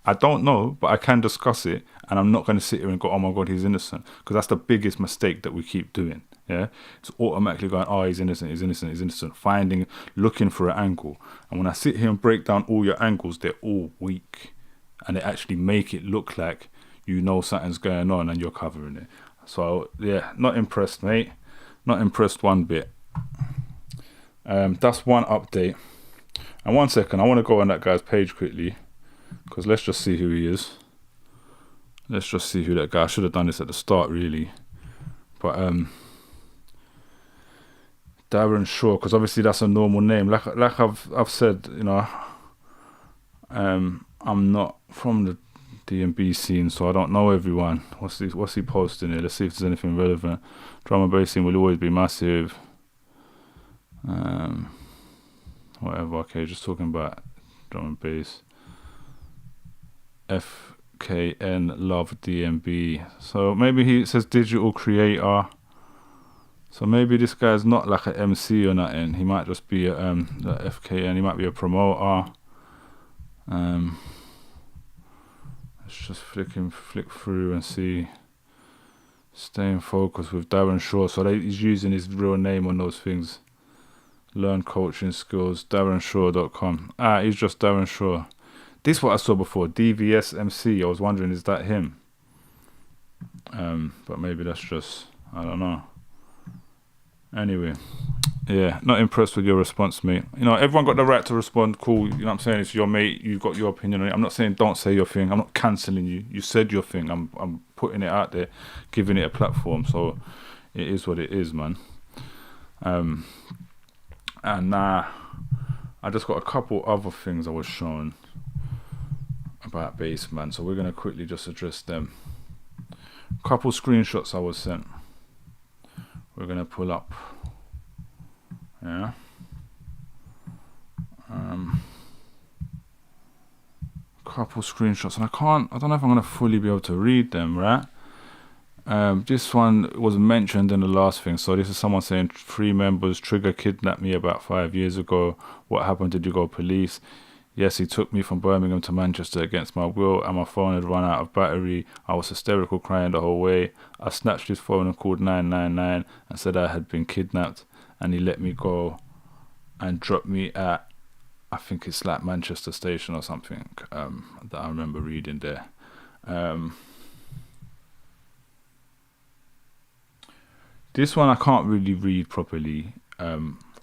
Speaker 1: I don't know, but I can discuss it, and I'm not going to sit here and go, oh my God, he's innocent, because that's the biggest mistake that we keep doing. Yeah, it's automatically going, oh, he's innocent, he's innocent, he's innocent, looking for an angle. And when I sit here and break down all your angles, they're all weak, and they actually make it look like you know something's going on and you're covering it. So yeah, not impressed, mate. Not impressed one bit. That's one update. And 1 second, I want to go on that guy's page quickly, because let's just see who he is. Let's just see who that guy. I should have done this at the start, really. But Darren Shaw, because obviously that's a normal name. Like I've said, you know, I'm not from the D&B scene, so I don't know everyone. What's he posting here? Let's see if there's anything relevant. Drum and bass scene will always be massive. Whatever. Okay, just talking about drum and bass. FKN love D&B. So maybe he says digital creator. So maybe this guy's not like an MC or nothing. He might just be a FKN. He might be a promoter. Let's just flick through and see. Staying focused with Darren Shaw. So he's using his real name on those things. Learn coaching skills. DarrenShaw.com. He's just Darren Shaw. This is what I saw before. DVS MC. I was wondering, is that him? But maybe that's just, I don't know. Anyway, yeah, not impressed with your response, mate. You know, everyone got the right to respond. Cool, you know what I'm saying? It's your mate. You've got your opinion on it. I'm not saying don't say your thing. I'm not cancelling you. You said your thing. I'm putting it out there, giving it a platform. So it is what it is, man. And I just got a couple other things I was shown about Bassman. So we're going to quickly just address them. Couple screenshots I was sent. We're going to pull up. Yeah. Couple screenshots, and I don't know if I'm going to fully be able to read them, right? This one was mentioned in the last thing. So this is someone saying 3 members trigger kidnapped me about 5 years ago. What happened? Did you go police? Yes, he took me from Birmingham to Manchester against my will, and my phone had run out of battery. I was hysterical, crying the whole way. I snatched his phone and called 999 and said I had been kidnapped, and he let me go and dropped me at, I think it's like Manchester Station or something, that I remember reading there. This one I can't really read properly.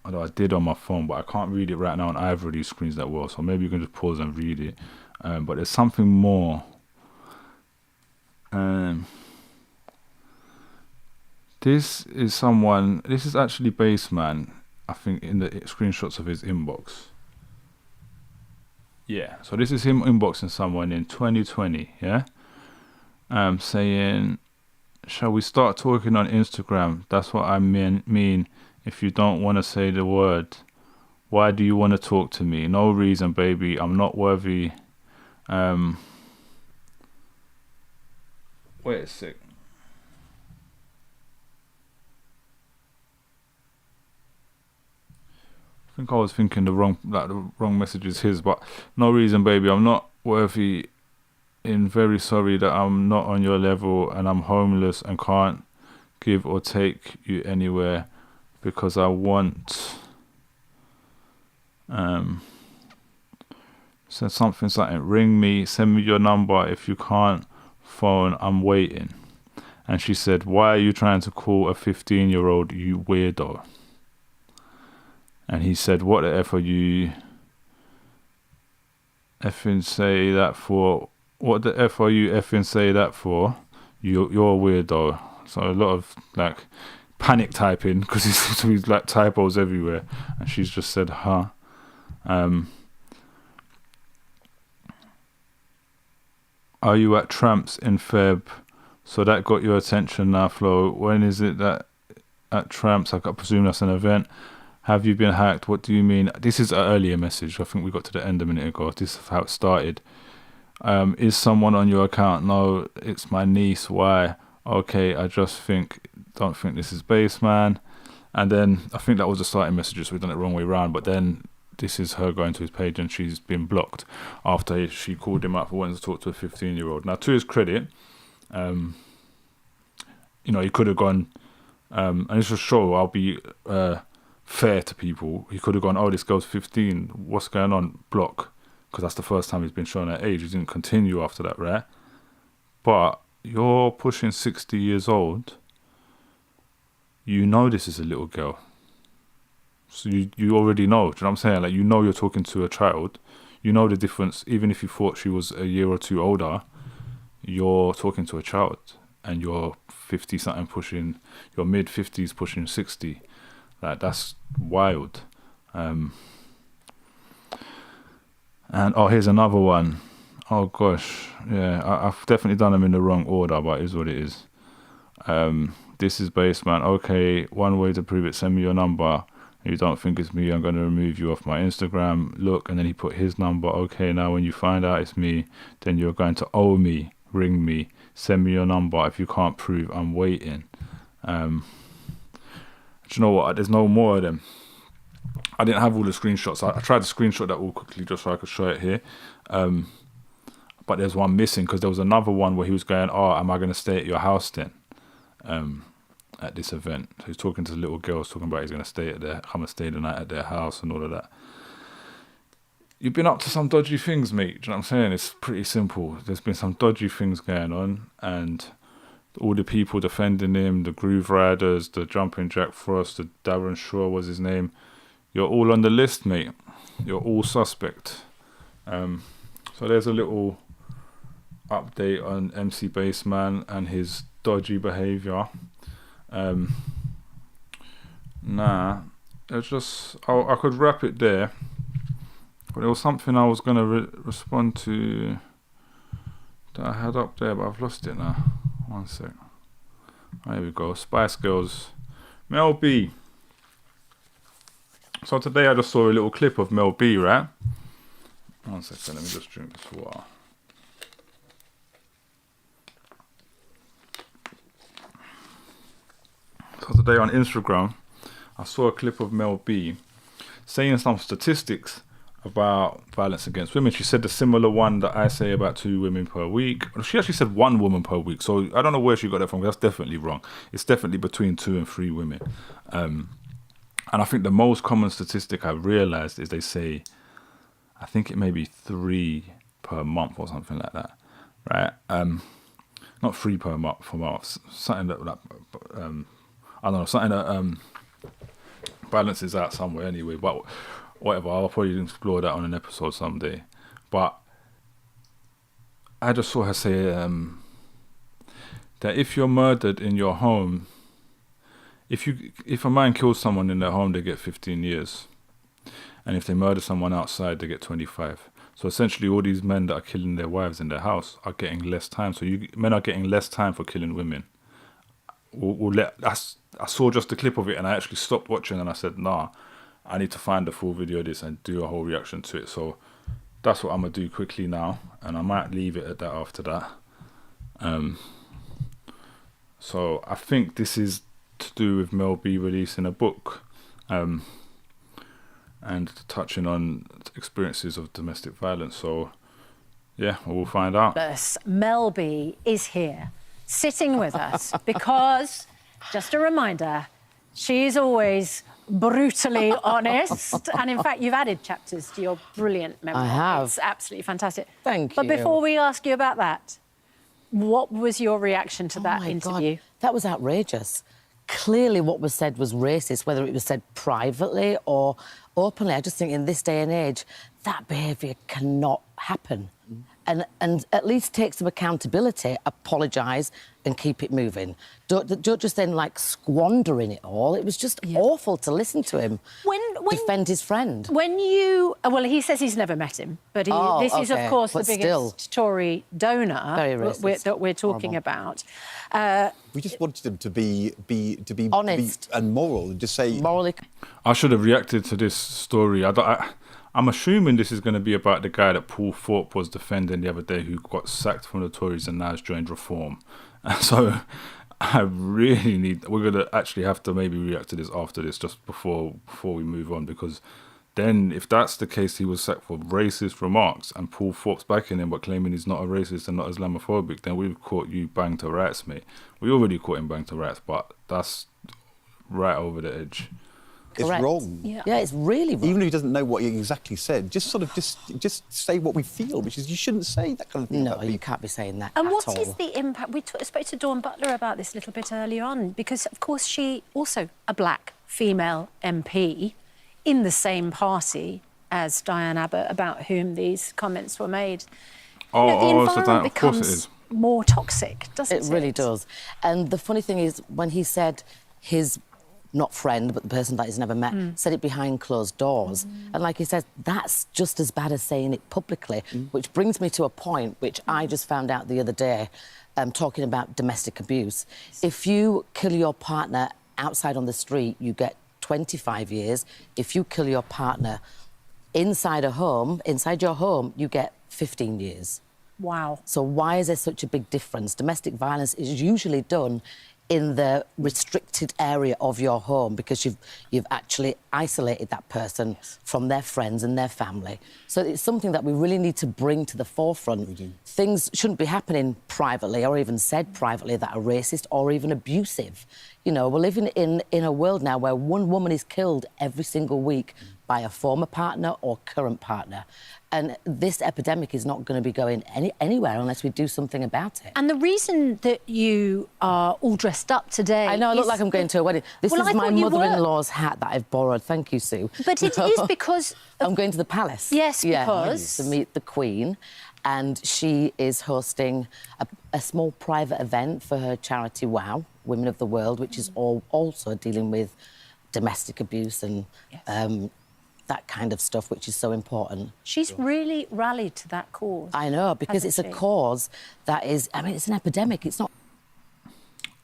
Speaker 1: Although I did on my phone, but I can't read it right now on either of these screens that well, so maybe you can just pause and read it. But there's something more. This is actually Bassman, I think, in the screenshots of his inbox. Yeah, so this is him inboxing someone in 2020, yeah? Saying, shall we start talking on Instagram? That's what I mean. If you don't want to say the word, why do you want to talk to me? No reason, baby. I'm not worthy. Wait a sec. I think I was thinking the wrong message is his, but no reason, baby. I'm not worthy. Very sorry that I'm not on your level, and I'm homeless and can't give or take you anywhere. Because I want said something, ring me, send me your number. If you can't phone, I'm waiting. And she said, why are you trying to call a 15-year-old, you weirdo? And he said, what the F are you effing say that for? What the F are you effing say that for? You're a weirdo. So a lot of panic typing, because he's like typos everywhere, and she's just said huh. Are you at Tramps in Feb? So that got your attention now, Flo. When is it that at Tramps? I presume that's an event. Have you been hacked? What do you mean? This is an earlier message. I think we got to the end a minute ago. This is how it started. Is someone on your account? No, it's my niece. Why? Okay, I just don't think this is Bassman. And then I think that was the starting messages, so we've done it the wrong way around. But then this is her going to his page, and she's been blocked after she called him up for wanting to talk to a 15-year-old. Now, to his credit, he could have gone, and this will show I'll be fair to people. He could have gone, oh, this girl's 15, what's going on? Block, because that's the first time he's been shown her age. He didn't continue after that, right? But you're pushing 60 years old. You know this is a little girl. So you already know. Do you know what I'm saying? You're talking to a child. You know the difference. Even if you thought she was a year or two older, you're talking to a child. And you're 50-something pushing, you're mid-50s pushing 60. That's wild. And, here's another one. Oh, gosh. Yeah, I've definitely done them in the wrong order, but it is what it is. This is Bassman. Okay, one way to prove it, send me your number. If you don't think it's me, I'm going to remove you off my Instagram. Look, and then he put his number. Okay, now when you find out it's me, then you're going to owe me. Ring me. Send me your number. If you can't prove, I'm waiting. Do you know what? There's no more of them. I didn't have all the screenshots. I tried to screenshot that all quickly just so I could show it here. But there's one missing, because there was another one where he was going, oh, am I going to stay at your house then? At this event. So he's talking to the little girls, talking about he's going to come and stay the night at their house and all of that. You've been up to some dodgy things, mate. Do you know what I'm saying? It's pretty simple. There's been some dodgy things going on, and all the people defending him, the Groove Riders, the Jumping Jack Frost, the Darren Shaw was his name. You're all on the list, mate. You're all suspect. So there's a little update on MC Baseman and his dodgy behaviour. It's just I could wrap it there, but there was something I was going to respond to that I had up there, but I've lost it now. One sec. There we go. Spice Girls. Mel B. So today I just saw a little clip of Mel B, right? One second, let me just drink this water. So today on Instagram, I saw a clip of Mel B saying some statistics about violence against women. She said the similar one that I say about 2 women per week. She actually said 1 woman per week. So I don't know where she got that from. That's definitely wrong. It's definitely between 2 and 3 women. And I think the most common statistic I've realized is they say, I think it may be 3 per month or something like that, right? Not 3 per month, something that, I don't know, something that balances out somewhere anyway, but whatever, I'll probably explore that on an episode someday. But I just saw her say that if you're murdered in your home, if a man kills someone in their home, they get 15 years. And if they murder someone outside, they get 25. So essentially all these men that are killing their wives in their house are getting less time. So men are getting less time for killing women. I saw just a clip of it and I actually stopped watching and I said, nah, I need to find the full video of this and do a whole reaction to it. So that's what I'm going to do quickly now. And I might leave it at that after that. So I think this is to do with Mel B releasing a book. And touching on experiences of domestic violence. So, yeah, we'll find out.
Speaker 20: Mel B is here, sitting with us, because, just a reminder, she's always brutally honest. And in fact, you've added chapters to your brilliant memoir.
Speaker 21: I have.
Speaker 20: It's absolutely fantastic.
Speaker 21: Thank you.
Speaker 20: But before we ask you about that, what was your reaction to that interview?
Speaker 21: God, that was outrageous. Clearly what was said was racist, whether it was said privately or openly. I just think in this day and age, that behaviour cannot happen. And at least take some accountability, apologise and keep it moving. Don't just then, like, squander in it all. It was just awful to listen to him defend his friend.
Speaker 20: When you... Well, he says he's never met him, but this is, of course, the biggest Tory donor that we're talking about.
Speaker 22: We just wanted him to be
Speaker 21: honest
Speaker 22: and moral, and just say...
Speaker 21: Morally...
Speaker 1: I should have reacted to this story. I'm assuming this is going to be about the guy that Paul Thorpe was defending the other day who got sacked from the Tories and now has joined Reform. So I really need... We're going to actually have to maybe react to this after this, just before we move on, because then if that's the case, he was sacked for racist remarks and Paul Thorpe's backing him but claiming he's not a racist and not Islamophobic, then we've caught you bang to rights, mate. We already caught him bang to rights, but that's right over the edge.
Speaker 22: It's wrong.
Speaker 21: Yeah, it's really wrong.
Speaker 22: Even if he doesn't know what he exactly said, just say what we feel, which is you shouldn't say that kind of thing.
Speaker 21: No, you can't be saying that
Speaker 20: And
Speaker 21: at
Speaker 20: what
Speaker 21: all.
Speaker 20: is the impact? We spoke to Dawn Butler about this a little bit earlier on, because, of course, she also a black female MP in the same party as Diane Abbott, about whom these comments were made. The environment becomes more toxic, doesn't it?
Speaker 21: It really does. And the funny thing is, when he said his... not friend, but the person that he's never met, said it behind closed doors. And like he says, that's just as bad as saying it publicly, which brings me to a point which I just found out the other day, talking about domestic abuse. If you kill your partner outside on the street, you get 25 years. If you kill your partner inside your home, you get 15 years.
Speaker 20: Wow.
Speaker 21: So why is there such a big difference? Domestic violence is usually done in the restricted area of your home because you've actually isolated that person from their friends and their family. So it's something that we really need to bring to the forefront. Things shouldn't be happening privately or even said privately that are racist or even abusive. You know, we're living in a world now where one woman is killed every single week by a former partner or current partner. And this epidemic is not going to be going anywhere unless we do something about it.
Speaker 20: And the reason that you are all dressed up today...
Speaker 21: I know, I look like I'm going to a wedding. This is my mother-in-law's hat that I've borrowed. Thank you, Sue.
Speaker 20: But it is because...
Speaker 21: I'm going to the palace.
Speaker 20: Yes, because...
Speaker 21: to meet the Queen. And she is hosting a small private event for her charity, WOW, Women of the World, which is also dealing with domestic abuse and... that kind of stuff, which is so important.
Speaker 20: She's really rallied to that cause.
Speaker 21: I know, because it's a cause that is... I mean, it's an epidemic. It's not...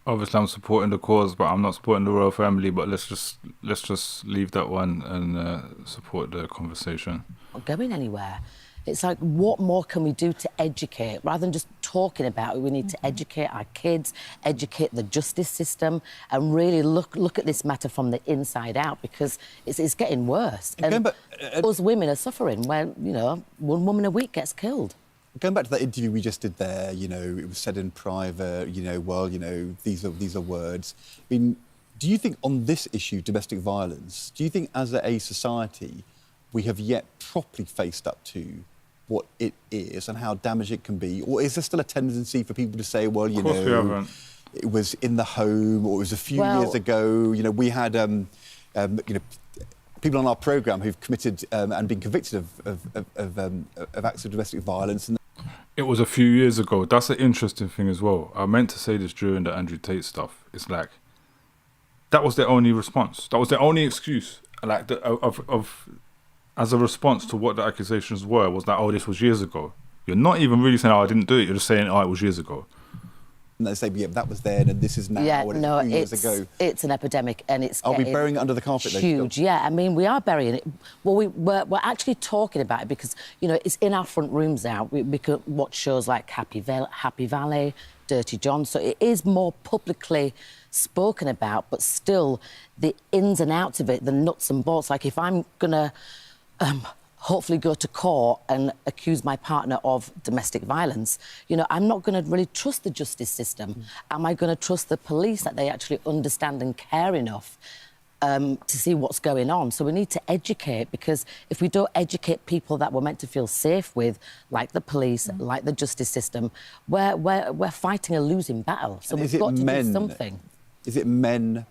Speaker 1: Obviously, I'm supporting the cause, but I'm not supporting the royal family. But let's just leave that one and support the conversation.
Speaker 21: Not going anywhere. It's like, what more can we do to educate? Rather than just talking about it, we need to educate our kids, educate the justice system, and really look at this matter from the inside out, because it's getting worse. And us women are suffering when, you know, one woman a week gets killed.
Speaker 22: Going back to that interview we just did there, you know, it was said in private, you know, well, you know, these are words. I mean, do you think on this issue, domestic violence, do you think as a society we have yet properly faced up to what it is and how damaging it can be? Or is there still a tendency for people to say, well, you know, it was in the home, or it was a few years ago? You know, we had, you know, people on our programme who've committed and been convicted of acts of domestic violence. And
Speaker 1: it was a few years ago. That's an interesting thing as well. I meant to say this during the Andrew Tate stuff. It's like, that was their only response. That was their only excuse. Like, as a response to what the accusations were, was that, oh, this was years ago. You're not even really saying, oh, I didn't do it. You're just saying, oh, it was years ago.
Speaker 22: And they say, yeah, that was then and this is now.
Speaker 21: Yeah,
Speaker 22: and
Speaker 21: no,
Speaker 22: a few years ago.
Speaker 21: It's an epidemic, and it's
Speaker 22: Are we burying it under the carpet?
Speaker 21: Huge, yeah. I mean, we are burying it. Well, we're actually talking about it because, you know, it's in our front rooms now. We could watch shows like Happy Valley, Dirty John, so it is more publicly spoken about, but still the ins and outs of it, the nuts and bolts. Like, if I'm gonna hopefully go to court and accuse my partner of domestic violence, you know, I'm not going to really trust the justice system. Am I going to trust the police, that they actually understand and care enough to see what's going on? So we need to educate, because if we don't educate people that we're meant to feel safe with, like the police, like the justice system, we're fighting a losing battle. So we've got to do something.
Speaker 22: Is it men,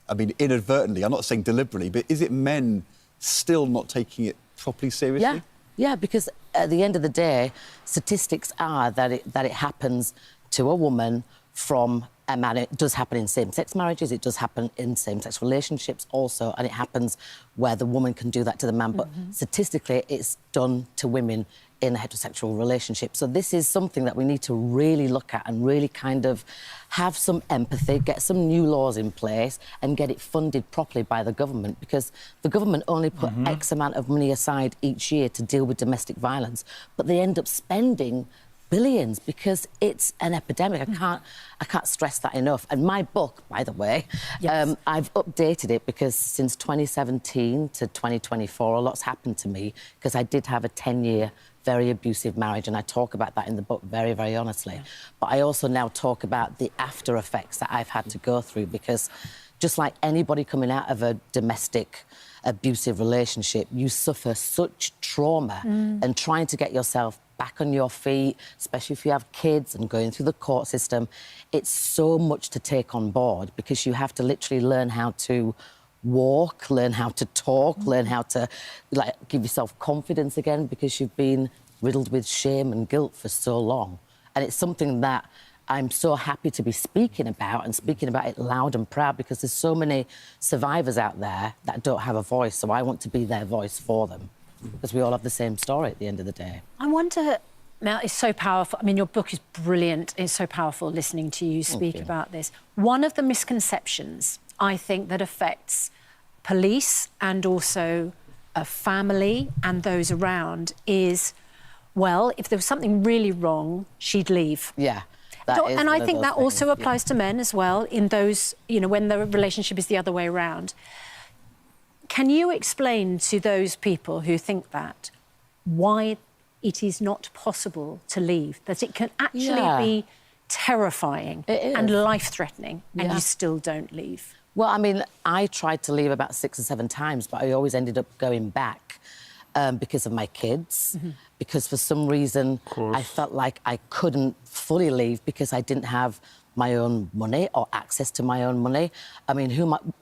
Speaker 22: I mean, inadvertently, I'm not saying deliberately, but is it men still not taking it properly seriously?
Speaker 21: Yeah, because at the end of the day, statistics are that it happens to a woman from a man. It does happen in same-sex marriages, it does happen in same-sex relationships also, and it happens where the woman can do that to the man, but statistically it's done to women in a heterosexual relationship. So this is something that we need to really look at and really kind of have some empathy, get some new laws in place and get it funded properly by the government, because the government only put X amount of money aside each year to deal with domestic violence, but they end up spending billions because it's an epidemic. I can't stress that enough. And my book, by the way, I've updated it because since 2017 to 2024, a lot's happened to me, because I did have a 10-year very abusive marriage, and I talk about that in the book very, very honestly. But I also now talk about the after effects that I've had to go through, because just like anybody coming out of a domestic abusive relationship, you suffer such trauma, and trying to get yourself back on your feet, especially if you have kids and going through the court system, it's so much to take on board, because you have to literally learn how to walk, learn how to talk, learn how to give yourself confidence again, because you've been riddled with shame and guilt for so long. And it's something that I'm so happy to be speaking about, and speaking about it loud and proud, because there's so many survivors out there that don't have a voice, so I want to be their voice for them, because we all have the same story at the end of the day.
Speaker 20: I wonder, Mel, it's so powerful. I mean, your book is brilliant. It's so powerful listening to you speak about this. One of the misconceptions, I think, that affects police and also a family and those around is, well, if there was something really wrong, she'd leave.
Speaker 21: Yeah.
Speaker 20: And I think that also applies to men as well, in those, you know, when the relationship is the other way around. Can you explain to those people who think that why it is not possible to leave, that it can actually be terrifying and life-threatening, and you still don't leave?
Speaker 21: Well, I mean, I tried to leave about 6 or 7 times, but I always ended up going back because of my kids, because for some reason I felt like I couldn't fully leave because I didn't have my own money or access to my own money. I mean,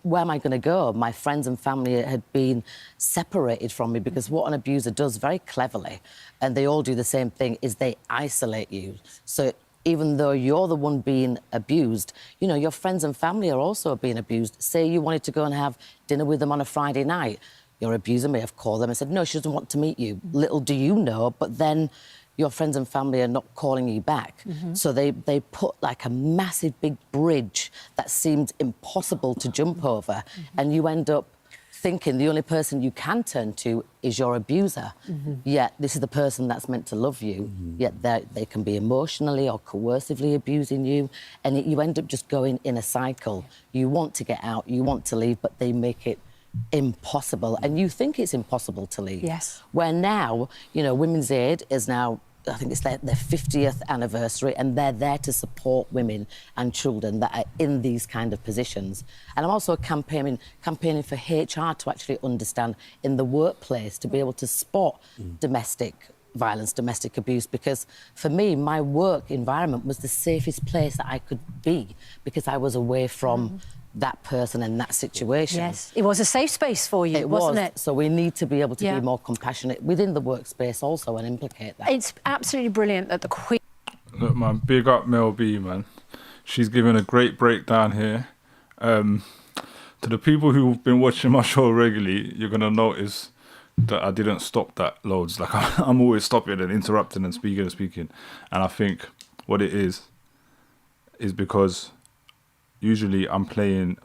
Speaker 21: where am I going to go? My friends and family had been separated from me, because what an abuser does very cleverly, and they all do the same thing, is they isolate you. So even though you're the one being abused, you know, your friends and family are also being abused. Say you wanted to go and have dinner with them on a Friday night. Your abuser may have called them and said, no, she doesn't want to meet you. Little do you know, but then your friends and family are not calling you back. So they put like a massive big bridge that seemed impossible to jump over, and you end up thinking the only person you can turn to is your abuser. Yet this is the person that's meant to love you, yet they can be emotionally or coercively abusing you, and you end up just going in a cycle. You want to get out, you want to leave, but they make it impossible, and you think it's impossible to leave.
Speaker 20: Yes.
Speaker 21: Where now, you know, Women's Aid is now, I think it's their 50th anniversary, and they're there to support women and children that are in these kind of positions. And I'm also campaigning for HR to actually understand in the workplace to be able to spot domestic violence, domestic abuse, because for me, my work environment was the safest place that I could be because I was away from that person and that situation.
Speaker 20: Yes, it was a safe space for you, wasn't it?
Speaker 21: So we need to be able to be more compassionate within the workspace also and implicate that.
Speaker 20: It's absolutely brilliant that the Queen...
Speaker 1: Look, man, big up Mel B, man. She's given a great breakdown here. To the people who've been watching my show regularly, you're going to notice that I didn't stop that loads. Like, I'm always stopping and interrupting and speaking. And I think what it is because usually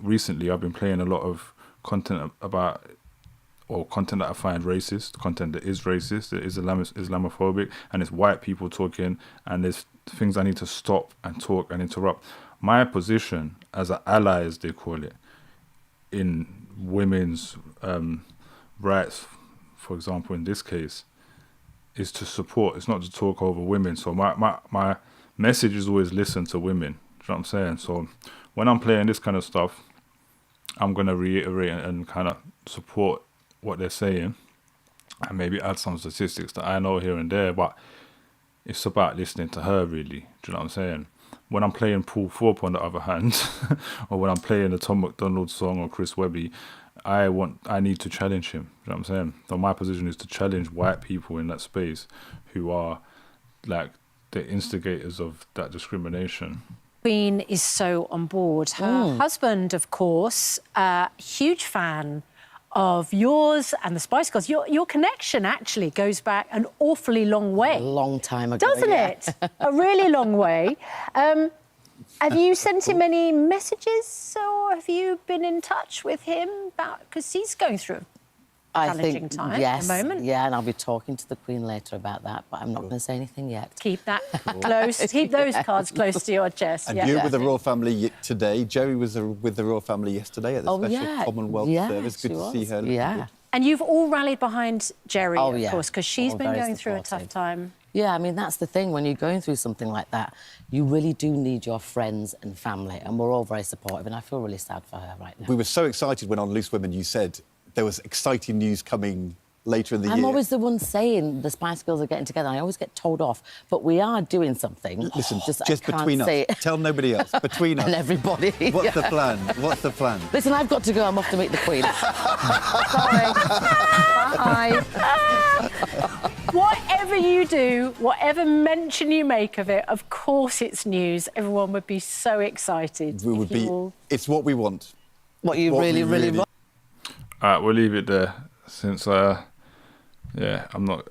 Speaker 1: recently I've been playing a lot of content content that I find racist, content that is racist, that is Islamophobic, and it's white people talking, and there's things I need to stop and talk and interrupt. My position as an ally, as they call it, in women's rights, for example, in this case, is to support. It's not to talk over women. So my message is always listen to women. Do you know what I'm saying? So when I'm playing this kind of stuff, I'm going to reiterate and kind of support what they're saying and maybe add some statistics that I know here and there, but it's about listening to her, really. Do you know what I'm saying? When I'm playing Paul Thorpe, on the other hand, or when I'm playing a Tom McDonald song or Chris Webby, I need to challenge him. You know what I'm saying? So my position is to challenge white people in that space who are like the instigators of that discrimination.
Speaker 20: Queen is so on board. Her husband, of course, huge fan of yours and the Spice Girls. Your connection actually goes back an awfully long way.
Speaker 21: A long time ago,
Speaker 20: doesn't it? A really long way. Have you sent him any messages, or have you been in touch with him about, because he's going through a challenging time at the moment?
Speaker 21: Yeah, and I'll be talking to the Queen later about that, but I'm not going to say anything yet.
Speaker 20: Keep that close. Keep those cards close to your chest.
Speaker 22: And you're with the Royal Family today. Joey was with the Royal Family yesterday at the Special Commonwealth Service. Good to see her.
Speaker 20: Yeah. And you've all rallied behind Jerry, of course, because she's been going through a tough time.
Speaker 21: Yeah, I mean, that's the thing. When you're going through something like that, you really do need your friends and family, and we're all very supportive, and I feel really sad for her right now.
Speaker 22: We were so excited when on Loose Women you said there was exciting news coming later in the year.
Speaker 21: I'm always the one saying the Spice Girls are getting together. I always get told off, but we are doing something.
Speaker 22: Listen, just between us. Tell nobody else. Between us.
Speaker 21: And everybody.
Speaker 22: What's the plan? What's the plan?
Speaker 21: Listen, I've got to go. I'm off to meet the Queen.
Speaker 20: Sorry. Bye. Whatever you do, whatever mention you make of it, of course it's news. Everyone would be so excited.
Speaker 22: We would be. It's what we want.
Speaker 21: What you really want.
Speaker 1: All right, we'll leave it there. Since I'm not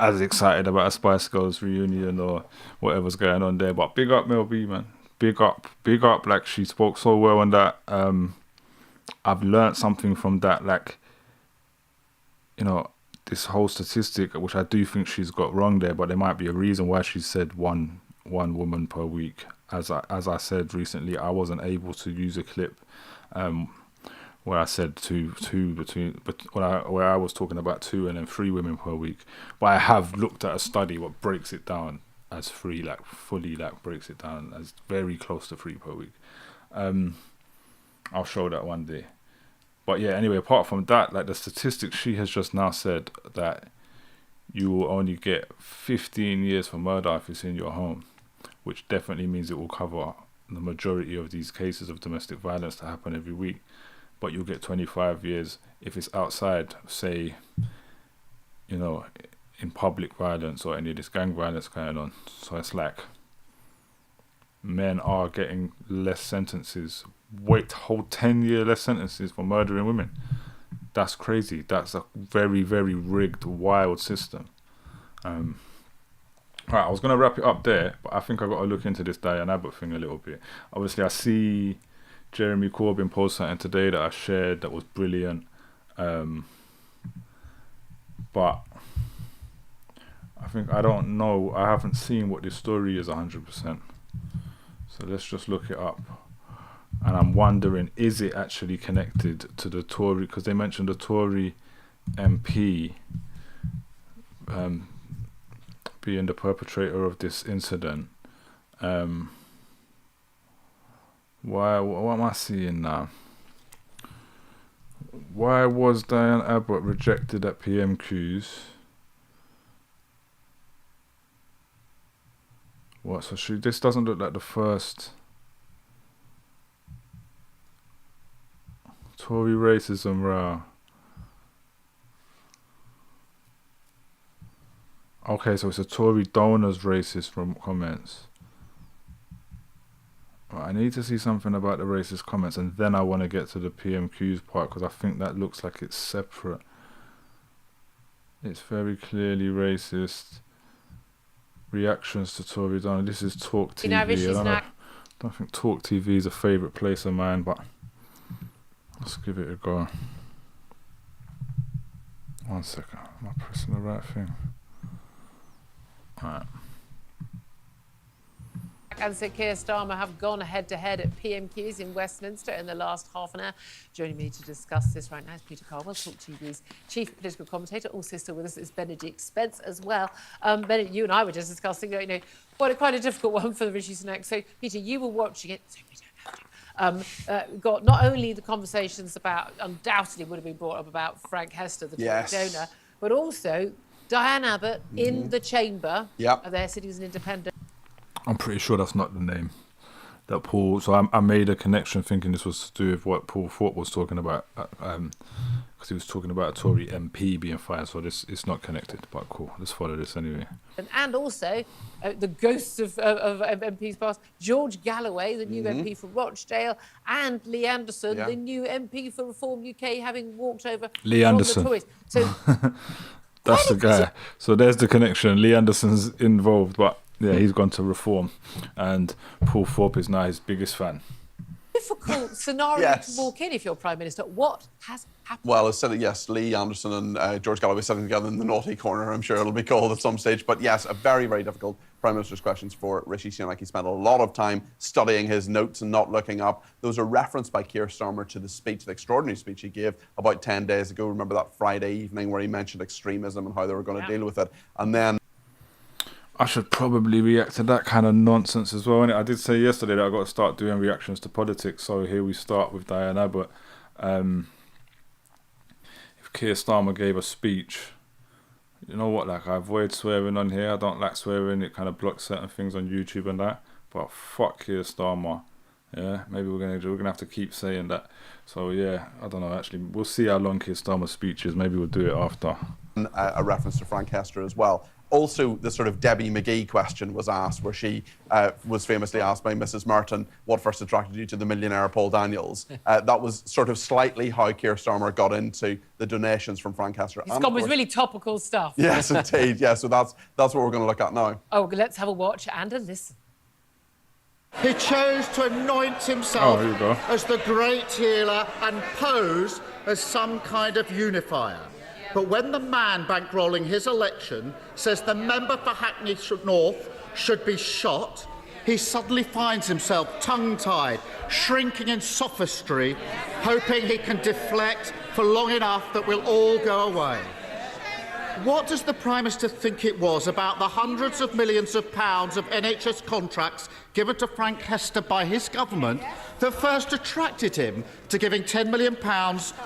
Speaker 1: as excited about a Spice Girls reunion or whatever's going on there. But big up Mel B, man. Big up. Like, she spoke so well on that. I've learned something from that. Like, this whole statistic, which I do think she's got wrong there, but there might be a reason why she said one woman per week. As I said recently, I wasn't able to use a clip where I said where I was talking about 2 and then 3 women per week. But I have looked at a study what breaks it down as 3, like fully breaks it down as very close to 3 per week. I'll show that one day. But yeah, anyway, apart from that, like the statistics, she has just now said that you will only get 15 years for murder if it's in your home, which definitely means it will cover the majority of these cases of domestic violence that happen every week. But you'll get 25 years if it's outside, say, in public violence or any of this gang violence going on. So it's like men are getting less sentences. Whole 10-year less sentences for murdering women. That's crazy. That's a very, very rigged, wild system. Right, I was going to wrap it up there, but I think I've got to look into this Diane Abbott thing a little bit. Obviously, I see Jeremy Corbyn posted something today that I shared that was brilliant. But I don't know. I haven't seen what this story is 100%. So let's just look it up. And I'm wondering, is it actually connected to the Tory? Because they mentioned the Tory MP being the perpetrator of this incident. What am I seeing now? Why was Diane Abbott rejected at PMQs? What? So this doesn't look like the first Tory racism row. Okay, so it's a Tory donors racist from comments. I need to see something about the racist comments, and then I want to get to the PMQs part, because I think that looks like it's separate. It's very clearly racist. Reactions to Tory donors. This is Talk TV. I don't think Talk TV is a favourite place of mine, but let's give it a go. 1 second. Am I pressing the right thing? Alright.
Speaker 2: And Sir Keir Starmer have gone head-to-head at PMQs in Westminster in the last half an hour. Joining me to discuss this right now is Peter Caldwell, Talk TV's chief political commentator. Also still with us is Benedict Spence as well. Benedict, you and I were just discussing, quite a difficult one for the Rishi Sunak. So, Peter, you were watching it, so we don't have to. Got not only the conversations about, undoubtedly would have been brought up about Frank Hester, the donor, but also Diane Abbott in the chamber. There sitting as an independent.
Speaker 1: I'm pretty sure that's not the name that Paul. So I made a connection thinking this was to do with what Paul Thorpe was talking about, because he was talking about a Tory MP being fired. So it's not connected. But cool, let's follow this anyway.
Speaker 2: And also the ghosts of MPs past, George Galloway, the new MP for Rochdale, and Lee Anderson, the new MP for Reform UK, having walked over
Speaker 1: Lee Anderson.
Speaker 2: The Tories. So
Speaker 1: that's the guy. So there's the connection. Lee Anderson's involved, but. Yeah, he's gone to Reform, and Paul Thorpe is now his biggest fan.
Speaker 2: Difficult scenario to walk in if you're Prime Minister. What has happened?
Speaker 3: Well, as said, yes, Lee Anderson and George Galloway sitting together in the naughty corner, I'm sure it'll be called at some stage. But yes, a very, very difficult Prime Minister's questions for Rishi Sunak. He spent a lot of time studying his notes and not looking up. Those are referenced by Keir Starmer to the speech, the extraordinary speech he gave about 10 days ago. Remember that Friday evening where he mentioned extremism and how they were going to deal with it. And then
Speaker 1: I should probably react to that kind of nonsense as well. I did say yesterday that I got to start doing reactions to politics. So here we start with Diane Abbott. If Keir Starmer gave a speech, you know what? Like, I avoid swearing on here. I don't like swearing. It kind of blocks certain things on YouTube and that. But fuck Keir Starmer. Yeah, maybe we're gonna have to keep saying that. So yeah, I don't know. Actually, we'll see how long Keir Starmer's speech is. Maybe we'll do it after.
Speaker 3: A reference to Frank Hester as well. Also, the sort of Debbie McGee question was asked, where she was famously asked by Mrs. Merton, what first attracted you to the millionaire Paul Daniels? That was sort of slightly how Keir Starmer got into the donations from Frank Hester.
Speaker 2: It's gone with really topical stuff.
Speaker 3: Yes, indeed. Yeah, so that's what we're going to look at now.
Speaker 2: Oh, let's have a watch and a listen.
Speaker 23: He chose to anoint himself as the great healer and pose as some kind of unifier. But when the man bankrolling his election says the member for Hackney North should be shot, he suddenly finds himself tongue-tied, shrinking in sophistry, hoping he can deflect for long enough that we'll all go away. What does the Prime Minister think it was about the hundreds of millions of pounds of NHS contracts given to Frank Hester by his government that first attracted him to giving £10 million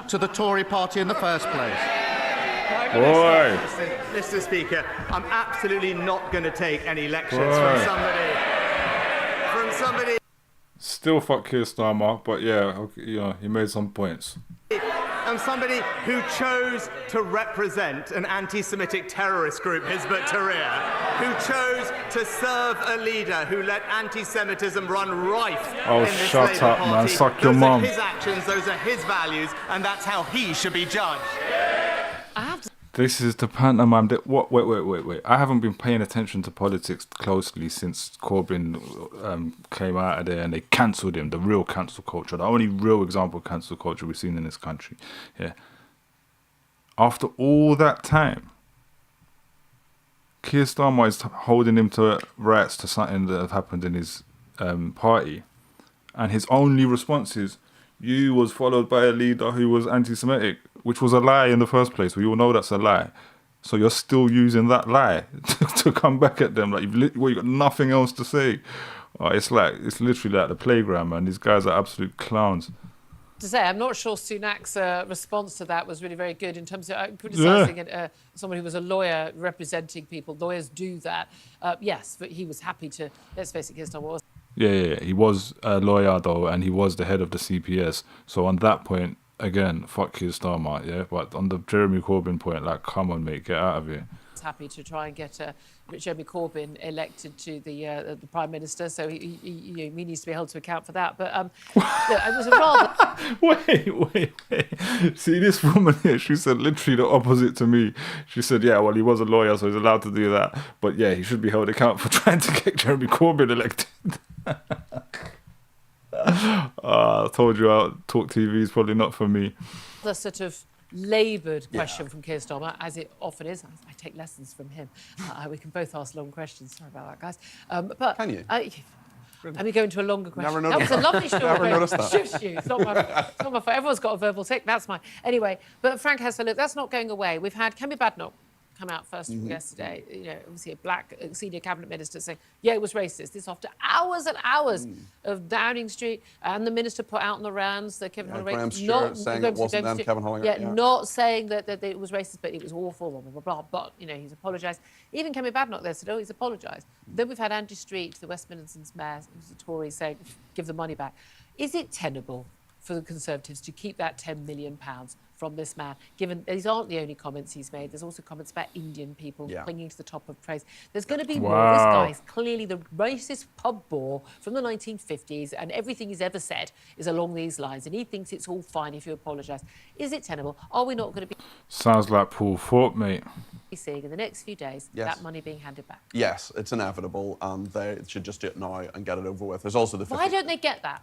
Speaker 23: to the Tory party in the first place?
Speaker 1: Boy.
Speaker 24: Mr. Speaker, I'm absolutely not going to take any lectures from somebody.
Speaker 1: Still fuck Keir Starmer, but yeah, he made some points.
Speaker 24: I'm somebody who chose to represent an anti-Semitic terrorist group, Hizb ut-Tahrir, who chose to serve a leader who let anti-Semitism run rife in this
Speaker 1: shut
Speaker 24: Labour
Speaker 1: up,
Speaker 24: Party.
Speaker 1: man. Suck your mum.
Speaker 24: Those are his actions, those are his values, and that's how he should be judged.
Speaker 1: This is the pantomime. What? Wait. I haven't been paying attention to politics closely since Corbyn came out of there and they cancelled him. The real cancel culture, the only real example of cancel culture we've seen in this country. Yeah. After all that time, Keir Starmer is holding him to rights to something that have happened in his party, and his only response is, "You was followed by a leader who was anti-Semitic," which was a lie in the first place. We all know that's a lie. So you're still using that lie to come back at them. Like you've got nothing else to say. It's literally like the playground, man. These guys are absolute clowns.
Speaker 2: To say, I'm not sure Sunak's response to that was really very good in terms of criticising someone who was a lawyer representing people. Lawyers do that. Yes, but he was happy to, let's face it, Keir Starmer was.
Speaker 1: Yeah. He was a lawyer, though, and he was the head of the CPS. So on that point, again, fuck Keir Starmer, yeah? But on the Jeremy Corbyn point, like, come on, mate, get out of here.
Speaker 2: Happy to try and get Jeremy Corbyn elected to the Prime Minister, so he needs to be held to account for that. But it was a rather...
Speaker 1: Wait. See, this woman here, she said literally the opposite to me. She said, yeah, well, he was a lawyer, so he's allowed to do that. But yeah, he should be held account for trying to get Jeremy Corbyn elected. I told you, Talk TV is probably not for me.
Speaker 2: The sort of laboured question from Keir Starmer, as it often is. I take lessons from him. We can both ask long questions. Sorry about that, guys. But
Speaker 3: can you?
Speaker 2: Let me go into a longer question.
Speaker 3: Never noticed
Speaker 2: that was a lovely story.
Speaker 3: Never noticed that.
Speaker 2: Shush you. It's not my fault. Everyone's got a verbal tick. That's mine. Anyway, but Frank has to look. That's not going away. We've had Kemi Badenoch come out first yesterday. Obviously a black senior cabinet minister saying, yeah, it was racist. This after hours and hours of Downing Street, and the minister put out on the rounds that Kevin
Speaker 3: Graham Stewart saying it wasn't them, Kevin Hollinger.
Speaker 2: Not saying that it was racist, but it was awful, blah, blah, blah, blah. But, he's apologised. Even Kemi Badenoch there said, he's apologised. Then we've had Andrew Street, the West Midlands mayor, who's a Tory, saying, give the money back. Is it tenable for the Conservatives to keep that £10 million from this man, given these aren't the only comments he's made? There's also comments about Indian people clinging to the top of praise. There's going to be more. This guy is clearly the racist pub bore from the 1950s, and everything he's ever said is along these lines, and he thinks it's all fine if you apologise. Is it tenable? Are we not going to be...
Speaker 1: Sounds like Paul Thorpe, mate.
Speaker 2: ...seeing in the next few days that money being handed back?
Speaker 3: Yes, it's inevitable, and they should just do it now and get it over with. There's also the...
Speaker 2: Why don't they get that?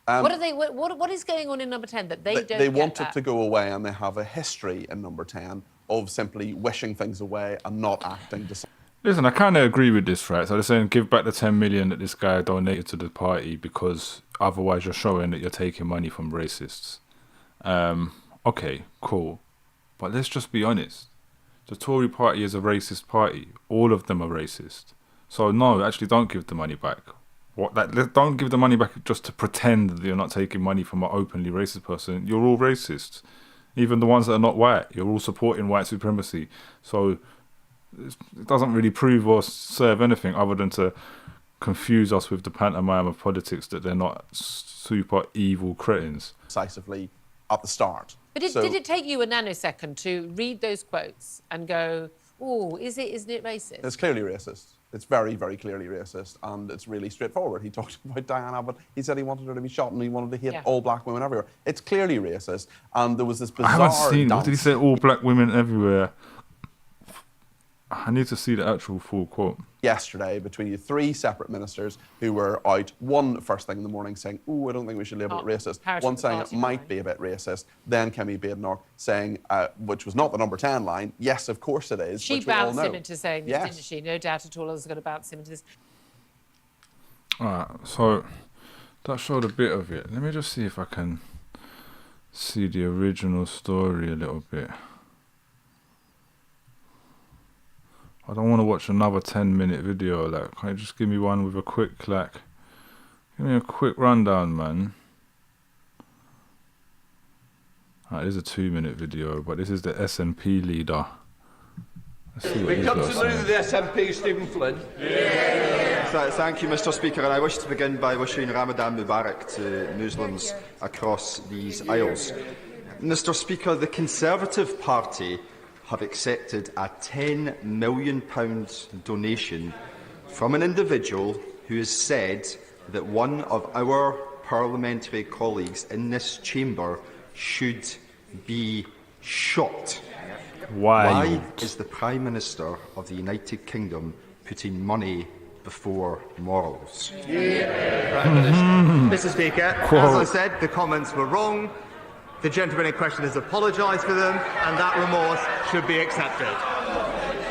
Speaker 2: What is going on in number 10 that they don't get?
Speaker 3: They want it to go away, and they have a history in number 10 of simply wishing things away and not acting decisively.
Speaker 1: Listen, I kind of agree with this, right? So they're saying give back the 10 million that this guy donated to the party because otherwise you're showing that you're taking money from racists. Okay, cool. But let's just be honest. The Tory party is a racist party. All of them are racist. So no, actually don't give the money back. Don't give the money back just to pretend that you're not taking money from an openly racist person. You're all racists. Even the ones that are not white. You're all supporting white supremacy. So it doesn't really prove or serve anything other than to confuse us with the pantomime of politics that they're not super evil cretins.
Speaker 3: Decisively at the start.
Speaker 2: But did it take you a nanosecond to read those quotes and go, isn't it racist?
Speaker 3: It's clearly racist. It's very, very clearly racist, and it's really straightforward. He talked about Diane Abbott. He said he wanted her to be shot and he wanted to hate all black women everywhere. It's clearly racist, and there was this bizarre
Speaker 1: I haven't seen,
Speaker 3: dance.
Speaker 1: What did he say, all black women everywhere? I need to see the actual full quote.
Speaker 3: Yesterday, between 3 separate ministers who were out, one first thing in the morning saying, I don't think we should label it racist. One saying it might be a bit racist. Then Kemi Badenoch saying, which was not the number 10 line, yes, of course it is.
Speaker 2: She bounced him into saying this, didn't she? No doubt at all others are going to bounce him into this.
Speaker 1: All right, so that showed a bit of it. Let me just see if I can see the original story a little bit. I don't want to watch another 10-minute video. Like, can you just give me one with a quick give me a quick rundown, man. It is a 2-minute video, but this is the SNP leader. Let's see what
Speaker 4: we come to the leader of the SNP, Stephen Flynn. Thank you, Mr. Speaker, and I wish to begin by wishing Ramadan Mubarak to Muslims across these aisles. Mr. Speaker, the Conservative Party have accepted a £10 million donation from an individual who has said that one of our parliamentary colleagues in this chamber should be shot.
Speaker 1: Wild.
Speaker 4: Why is the Prime Minister of the United Kingdom putting money before morals?
Speaker 24: Mr. Speaker, as I said, the comments were wrong. The gentleman in question has apologised for them, and that remorse should be accepted.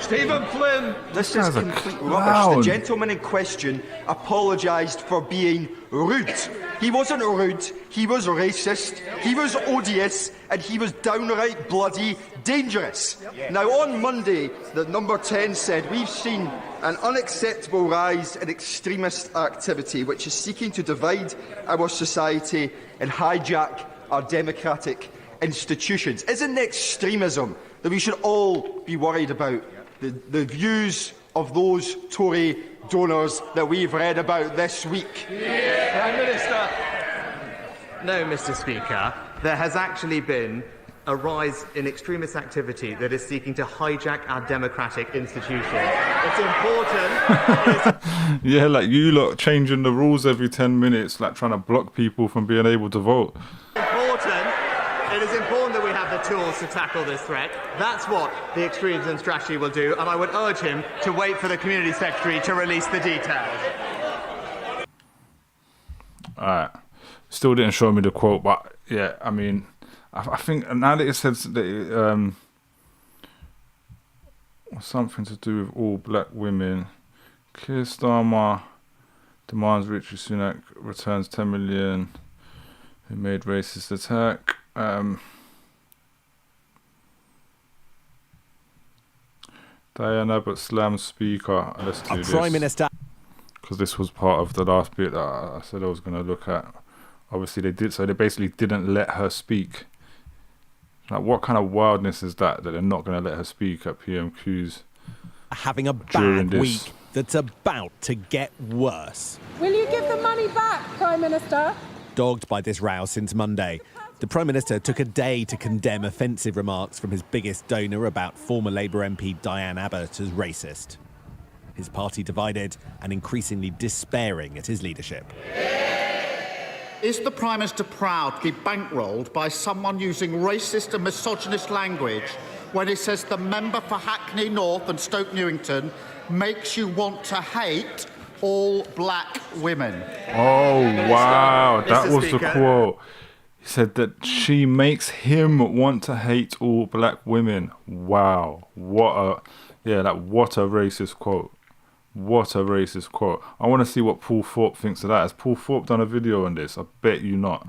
Speaker 4: Stephen Flynn! This is complete rubbish. The gentleman in question apologised for being rude. He wasn't rude, he was racist, he was odious, and he was downright bloody dangerous. Now, on Monday, the number 10 said, we've seen an unacceptable rise in extremist activity which is seeking to divide our society and hijack our democratic institutions. Isn't it extremism that we should all be worried about? The views of those Tory donors that we've read about this week.
Speaker 24: Prime Minister. No, Mr. Speaker. There has actually been a rise in extremist activity that is seeking to hijack our democratic institutions. It's important.
Speaker 1: Yeah, like you lot changing the rules every 10 minutes, like trying to block people from being able to vote.
Speaker 24: It is important that we have the tools to tackle this threat. That's what the extremism strategy will do, and I would urge him to wait for the Community Secretary to release the details.
Speaker 1: Alright. Still didn't show me the quote, but yeah, I mean, I think now that it says that it, something to do with all black women, Keir Starmer demands Rishi Sunak returns 10 million who made racist attack. Diane Abbott slams speaker. Let's do this.
Speaker 6: Prime Minister.
Speaker 1: Because this was part of the last bit that I said I was going to look at. Obviously they did, so they basically didn't let her speak. Like, what kind of wildness is that they're not going to let her speak at PMQs?
Speaker 6: Having a bad week that's about to get worse.
Speaker 10: Will you give the money back, Prime Minister?
Speaker 6: Dogged by this row since Monday, the Prime Minister took a day to condemn offensive remarks from his biggest donor about former Labour MP Diane Abbott as racist. His party divided and increasingly despairing at his leadership.
Speaker 23: Is the Prime Minister proud to be bankrolled by someone using racist and misogynist language when he says the member for Hackney North and Stoke Newington makes you want to hate all black women?
Speaker 1: Oh, wow. That was the quote. He said that she makes him want to hate all black women. Wow. What a racist quote. What a racist quote. I want to see what Paul Thorpe thinks of that. Has Paul Thorpe done a video on this? I bet you not.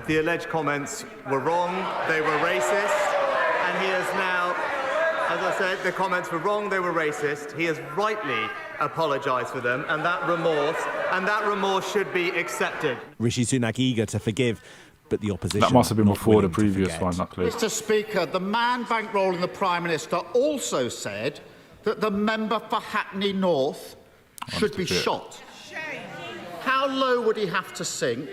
Speaker 24: The alleged comments were wrong, they were racist, and he has now, as I said, the comments were wrong, they were racist. He has rightly apologised for them, and that remorse should be accepted.
Speaker 6: Rishi Sunak eager to forgive, but the opposition...
Speaker 1: That must have been before the previous one, that clip.
Speaker 23: Mr. Speaker, the man bankrolling the Prime Minister also said that the member for Hackney North should be shot. How low would he have to sink?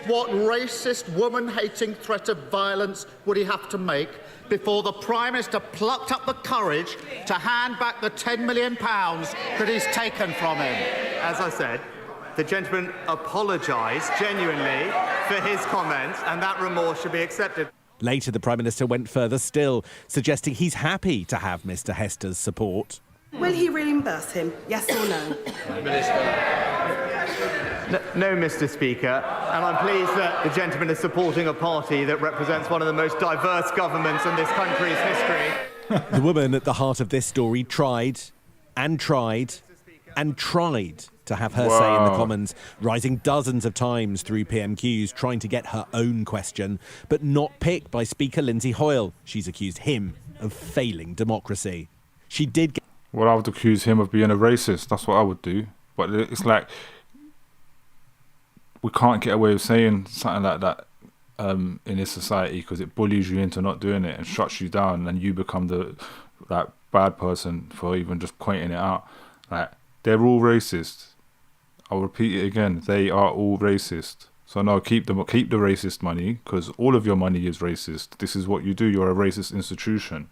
Speaker 23: What racist, woman-hating threat of violence would he have to make before the Prime Minister plucked up the courage to hand back the £10 million that he's taken from him?
Speaker 24: As I said, the gentleman apologised genuinely for his comments, and that remorse should be accepted.
Speaker 6: Later, the Prime Minister went further still, suggesting he's happy to have Mr Hester's support.
Speaker 10: Will he reimburse him, yes or no?
Speaker 24: No, Mr. Speaker, and I'm pleased that the gentleman is supporting a party that represents one of the most diverse governments in this country's history.
Speaker 6: The woman at the heart of this story tried and tried and tried to have her say in the Commons, rising dozens of times through PMQs, trying to get her own question, but not picked by Speaker Lindsay Hoyle. She's accused him of failing democracy. She did get...
Speaker 1: Well, I would accuse him of being a racist. That's what I would do. But it's like, we can't get away with saying something like that in this society because it bullies you into not doing it and shuts you down, and you become the bad person for even just pointing it out. Like, they're all racist. I'll repeat it again. They are all racist. So no, keep the racist money, because all of your money is racist. This is what you do. You're a racist institution.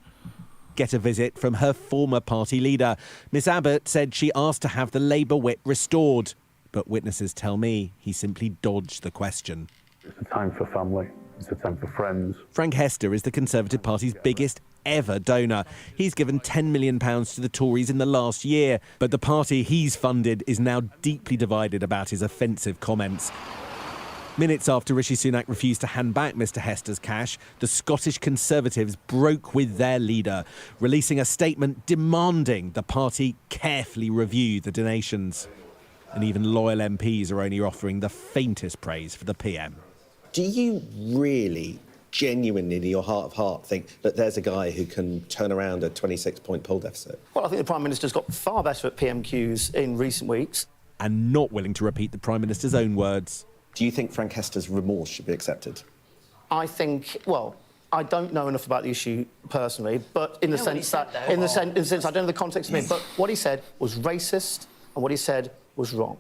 Speaker 6: Get a visit from her former party leader. Miss Abbott said she asked to have the Labour whip restored, but witnesses tell me he simply dodged the question.
Speaker 7: It's a time for family. It's a time for friends.
Speaker 6: Frank Hester is the Conservative Party's biggest ever donor. He's given £10 million to the Tories in the last year, but the party he's funded is now deeply divided about his offensive comments. Minutes after Rishi Sunak refused to hand back Mr Hester's cash, the Scottish Conservatives broke with their leader, releasing a statement demanding the party carefully review the donations. And even loyal MPs are only offering the faintest praise for the PM.
Speaker 5: Do you really, genuinely, in your heart of heart, think that there's a guy who can turn around a 26-point poll deficit?
Speaker 7: Well, I think the Prime Minister's got far better at PMQs in recent weeks.
Speaker 6: And not willing to repeat the Prime Minister's own words.
Speaker 5: Do you think Frank Hester's remorse should be accepted?
Speaker 7: I think, well, I don't know enough about the issue personally, but in the sense that, in the sense, I don't know the context of it, but what he said was racist and what he said was wrong.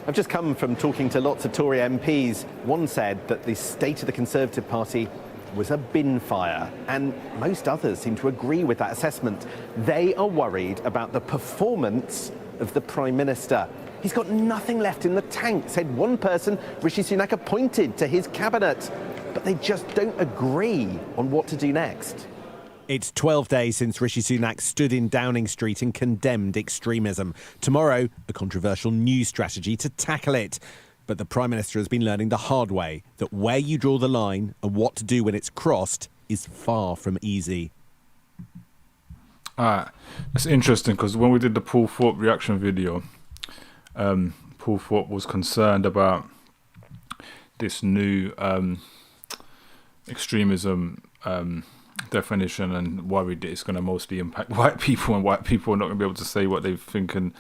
Speaker 8: I've just come from talking to lots of Tory MPs. One said that the state of the Conservative Party was a bin fire, and most others seem to agree with that assessment. They are worried about the performance of the Prime Minister. He's got nothing left in the tank, said one person Rishi Sunak appointed to his cabinet. But they just don't agree on what to do next.
Speaker 6: It's 12 days since Rishi Sunak stood in Downing Street and condemned extremism. Tomorrow, a controversial new strategy to tackle it. But the Prime Minister has been learning the hard way that where you draw the line and what to do when it's crossed is far from easy.
Speaker 1: That's interesting, because when we did the Paul Thorpe reaction video, Paul Thorpe was concerned about this new extremism definition and worried that it's going to mostly impact white people, and white people are not going to be able to say what they think and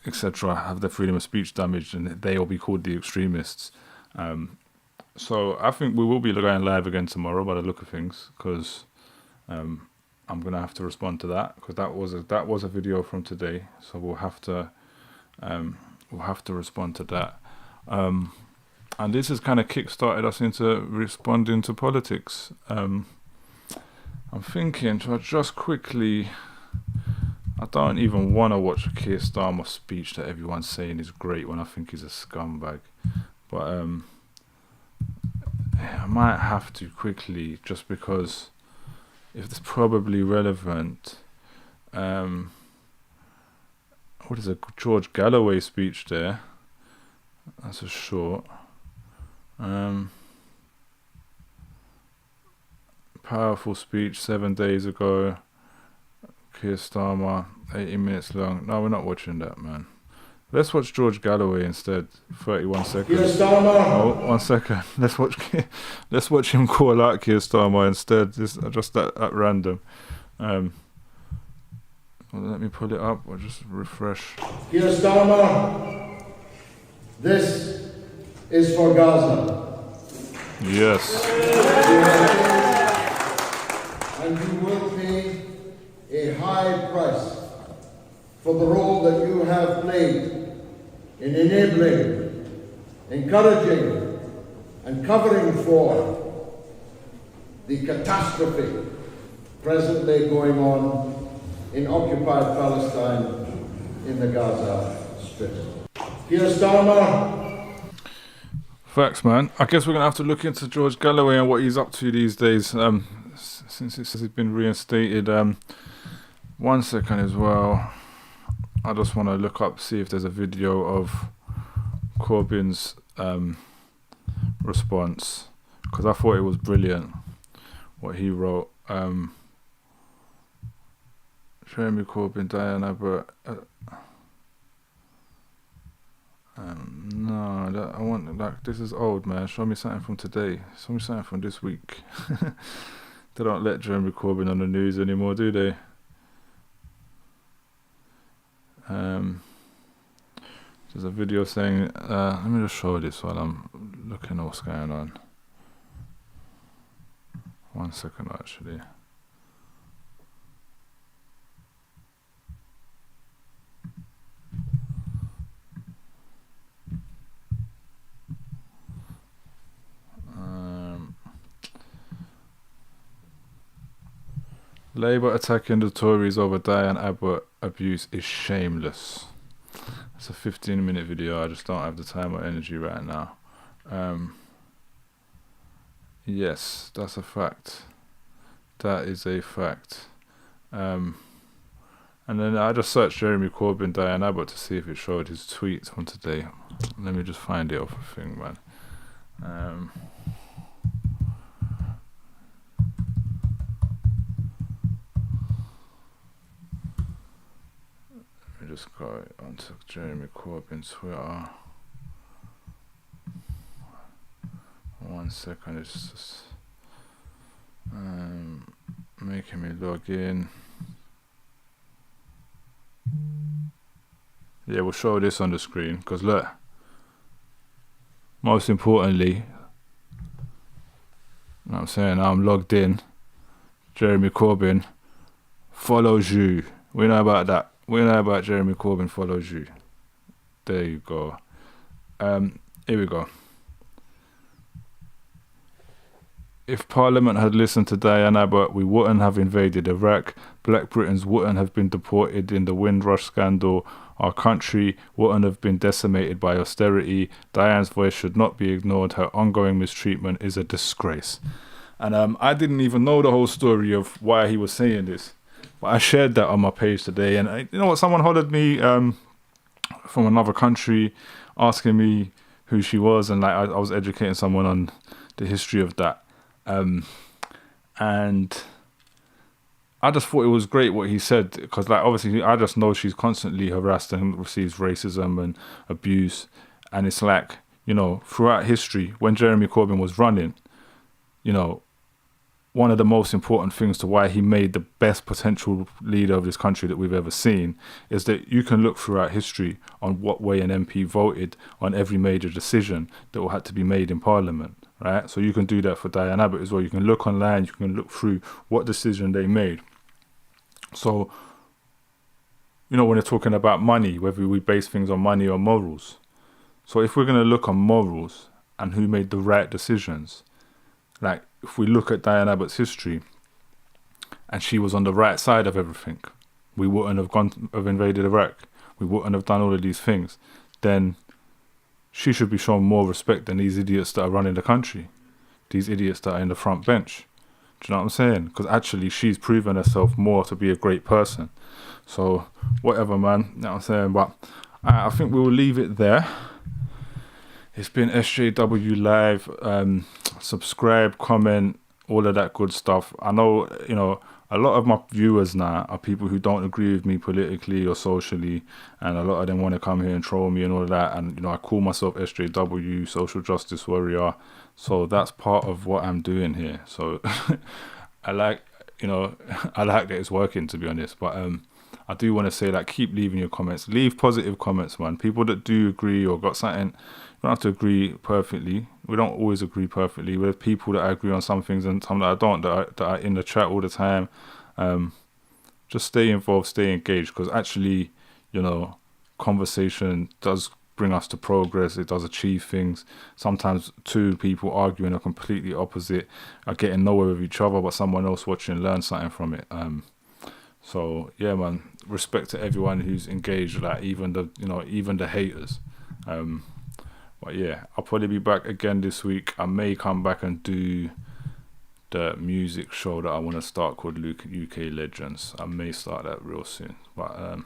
Speaker 1: etc., have their freedom of speech damaged, and they will be called the extremists. So I think we will be going live again tomorrow by the look of things, because I'm going to have to respond to that, because that was a video from today, so we'll have to respond to that. And this has kind of kick-started us into responding to politics. I'm thinking, so just quickly, I don't even want to watch a Keir Starmer speech that everyone's saying is great when I think he's a scumbag. But I might have to quickly, just because if it's probably relevant. What is a George Galloway speech there? That's a short. Powerful speech 7 days ago. Keir Starmer, 80 minutes long. No, we're not watching that, man. Let's watch George Galloway instead. 31 seconds.
Speaker 9: Keir Starmer.
Speaker 1: Oh, 1 second. Let's watch him call out Keir Starmer instead. Just at random. Well, let me pull it up or just refresh.
Speaker 9: Keir Starmer, this is for Gaza.
Speaker 1: Yes.
Speaker 9: And you will pay a high price for the role that you have played in enabling, encouraging, and covering for the catastrophe presently going on in occupied Palestine in the Gaza Strip. Keir Starmer.
Speaker 1: Facts, man. I guess we're going to have to look into George Galloway and what he's up to these days, since it says he's been reinstated. 1 second as well. I just want to look up, see if there's a video of Corbyn's response, because I thought it was brilliant what he wrote. Jeremy Corbyn, Diane Abbott. No, I want, like, this is old, man. Show me something from today. Show me something from this week. They don't let Jeremy Corbyn on the news anymore, do they? There's a video saying, let me just show this while I'm looking at what's going on. 1 second, actually. Labour attacking the Tories over Diane Abbott abuse is shameless. It's a 15-minute video. I just don't have the time or energy right now. Yes, that's a fact. That is a fact. And then I just searched Jeremy Corbyn, Diane Abbott to see if it showed his tweets from today. Let me just find it off a thing, man. Let me just go onto Jeremy Corbyn's Twitter. 1 second, it's just making me log in. Yeah, we'll show this on the screen, because look, most importantly, you know what I'm saying, I'm logged in. Jeremy Corbyn follows you. We know about that. We know about Jeremy Corbyn follows you. There you go. Here we go. If Parliament had listened to Diane Abbott, we wouldn't have invaded Iraq. Black Britons wouldn't have been deported in the Windrush scandal. Our country wouldn't have been decimated by austerity. Diane's voice should not be ignored. Her ongoing mistreatment is a disgrace. And I didn't even know the whole story of why he was saying this. But I shared that on my page today. And you know what? Someone hollered me from another country asking me who she was. And like I was educating someone on the history of that. And I just thought it was great what he said, because like obviously I just know she's constantly harassed and receives racism and abuse, and it's like, you know, throughout history when Jeremy Corbyn was running, you know, one of the most important things to why he made the best potential leader of this country that we've ever seen is that you can look throughout history on what way an MP voted on every major decision that had to be made in Parliament. Right, so you can do that for Diane Abbott as well. You can look online, you can look through what decision they made. So, you know, when they're talking about money, whether we base things on money or morals. So if we're going to look on morals and who made the right decisions, like if we look at Diane Abbott's history and she was on the right side of everything, we wouldn't have invaded Iraq. We wouldn't have done all of these things. Then she should be shown more respect than these idiots that are running the country. These idiots that are in the front bench. Do you know what I'm saying? Because actually she's proven herself more to be a great person. So, whatever, man. You know what I'm saying? But I think we will leave it there. It's been SJW Live. Subscribe, comment, all of that good stuff. I know, you know, a lot of my viewers now are people who don't agree with me politically or socially, and a lot of them want to come here and troll me and all of that. And, you know, I call myself SJW, social justice warrior. So that's part of what I'm doing here. So I like, you know, I like that it's working, to be honest. But I do want to say that keep leaving your comments. Leave positive comments, man. People that do agree or got something, you don't have to agree perfectly. We don't always agree perfectly. There's people that I agree on some things and some that I don't, that are in the chat all the time. Just stay involved, stay engaged, because actually, you know, conversation does bring us to progress. It does achieve things. Sometimes two people arguing are completely opposite, are getting nowhere with each other, but someone else watching learns something from it. So yeah, man, respect to everyone who's engaged, like even the haters. But yeah, I'll probably be back again this week. I may come back and do the music show that I want to start called UK Legends. I may start that real soon. But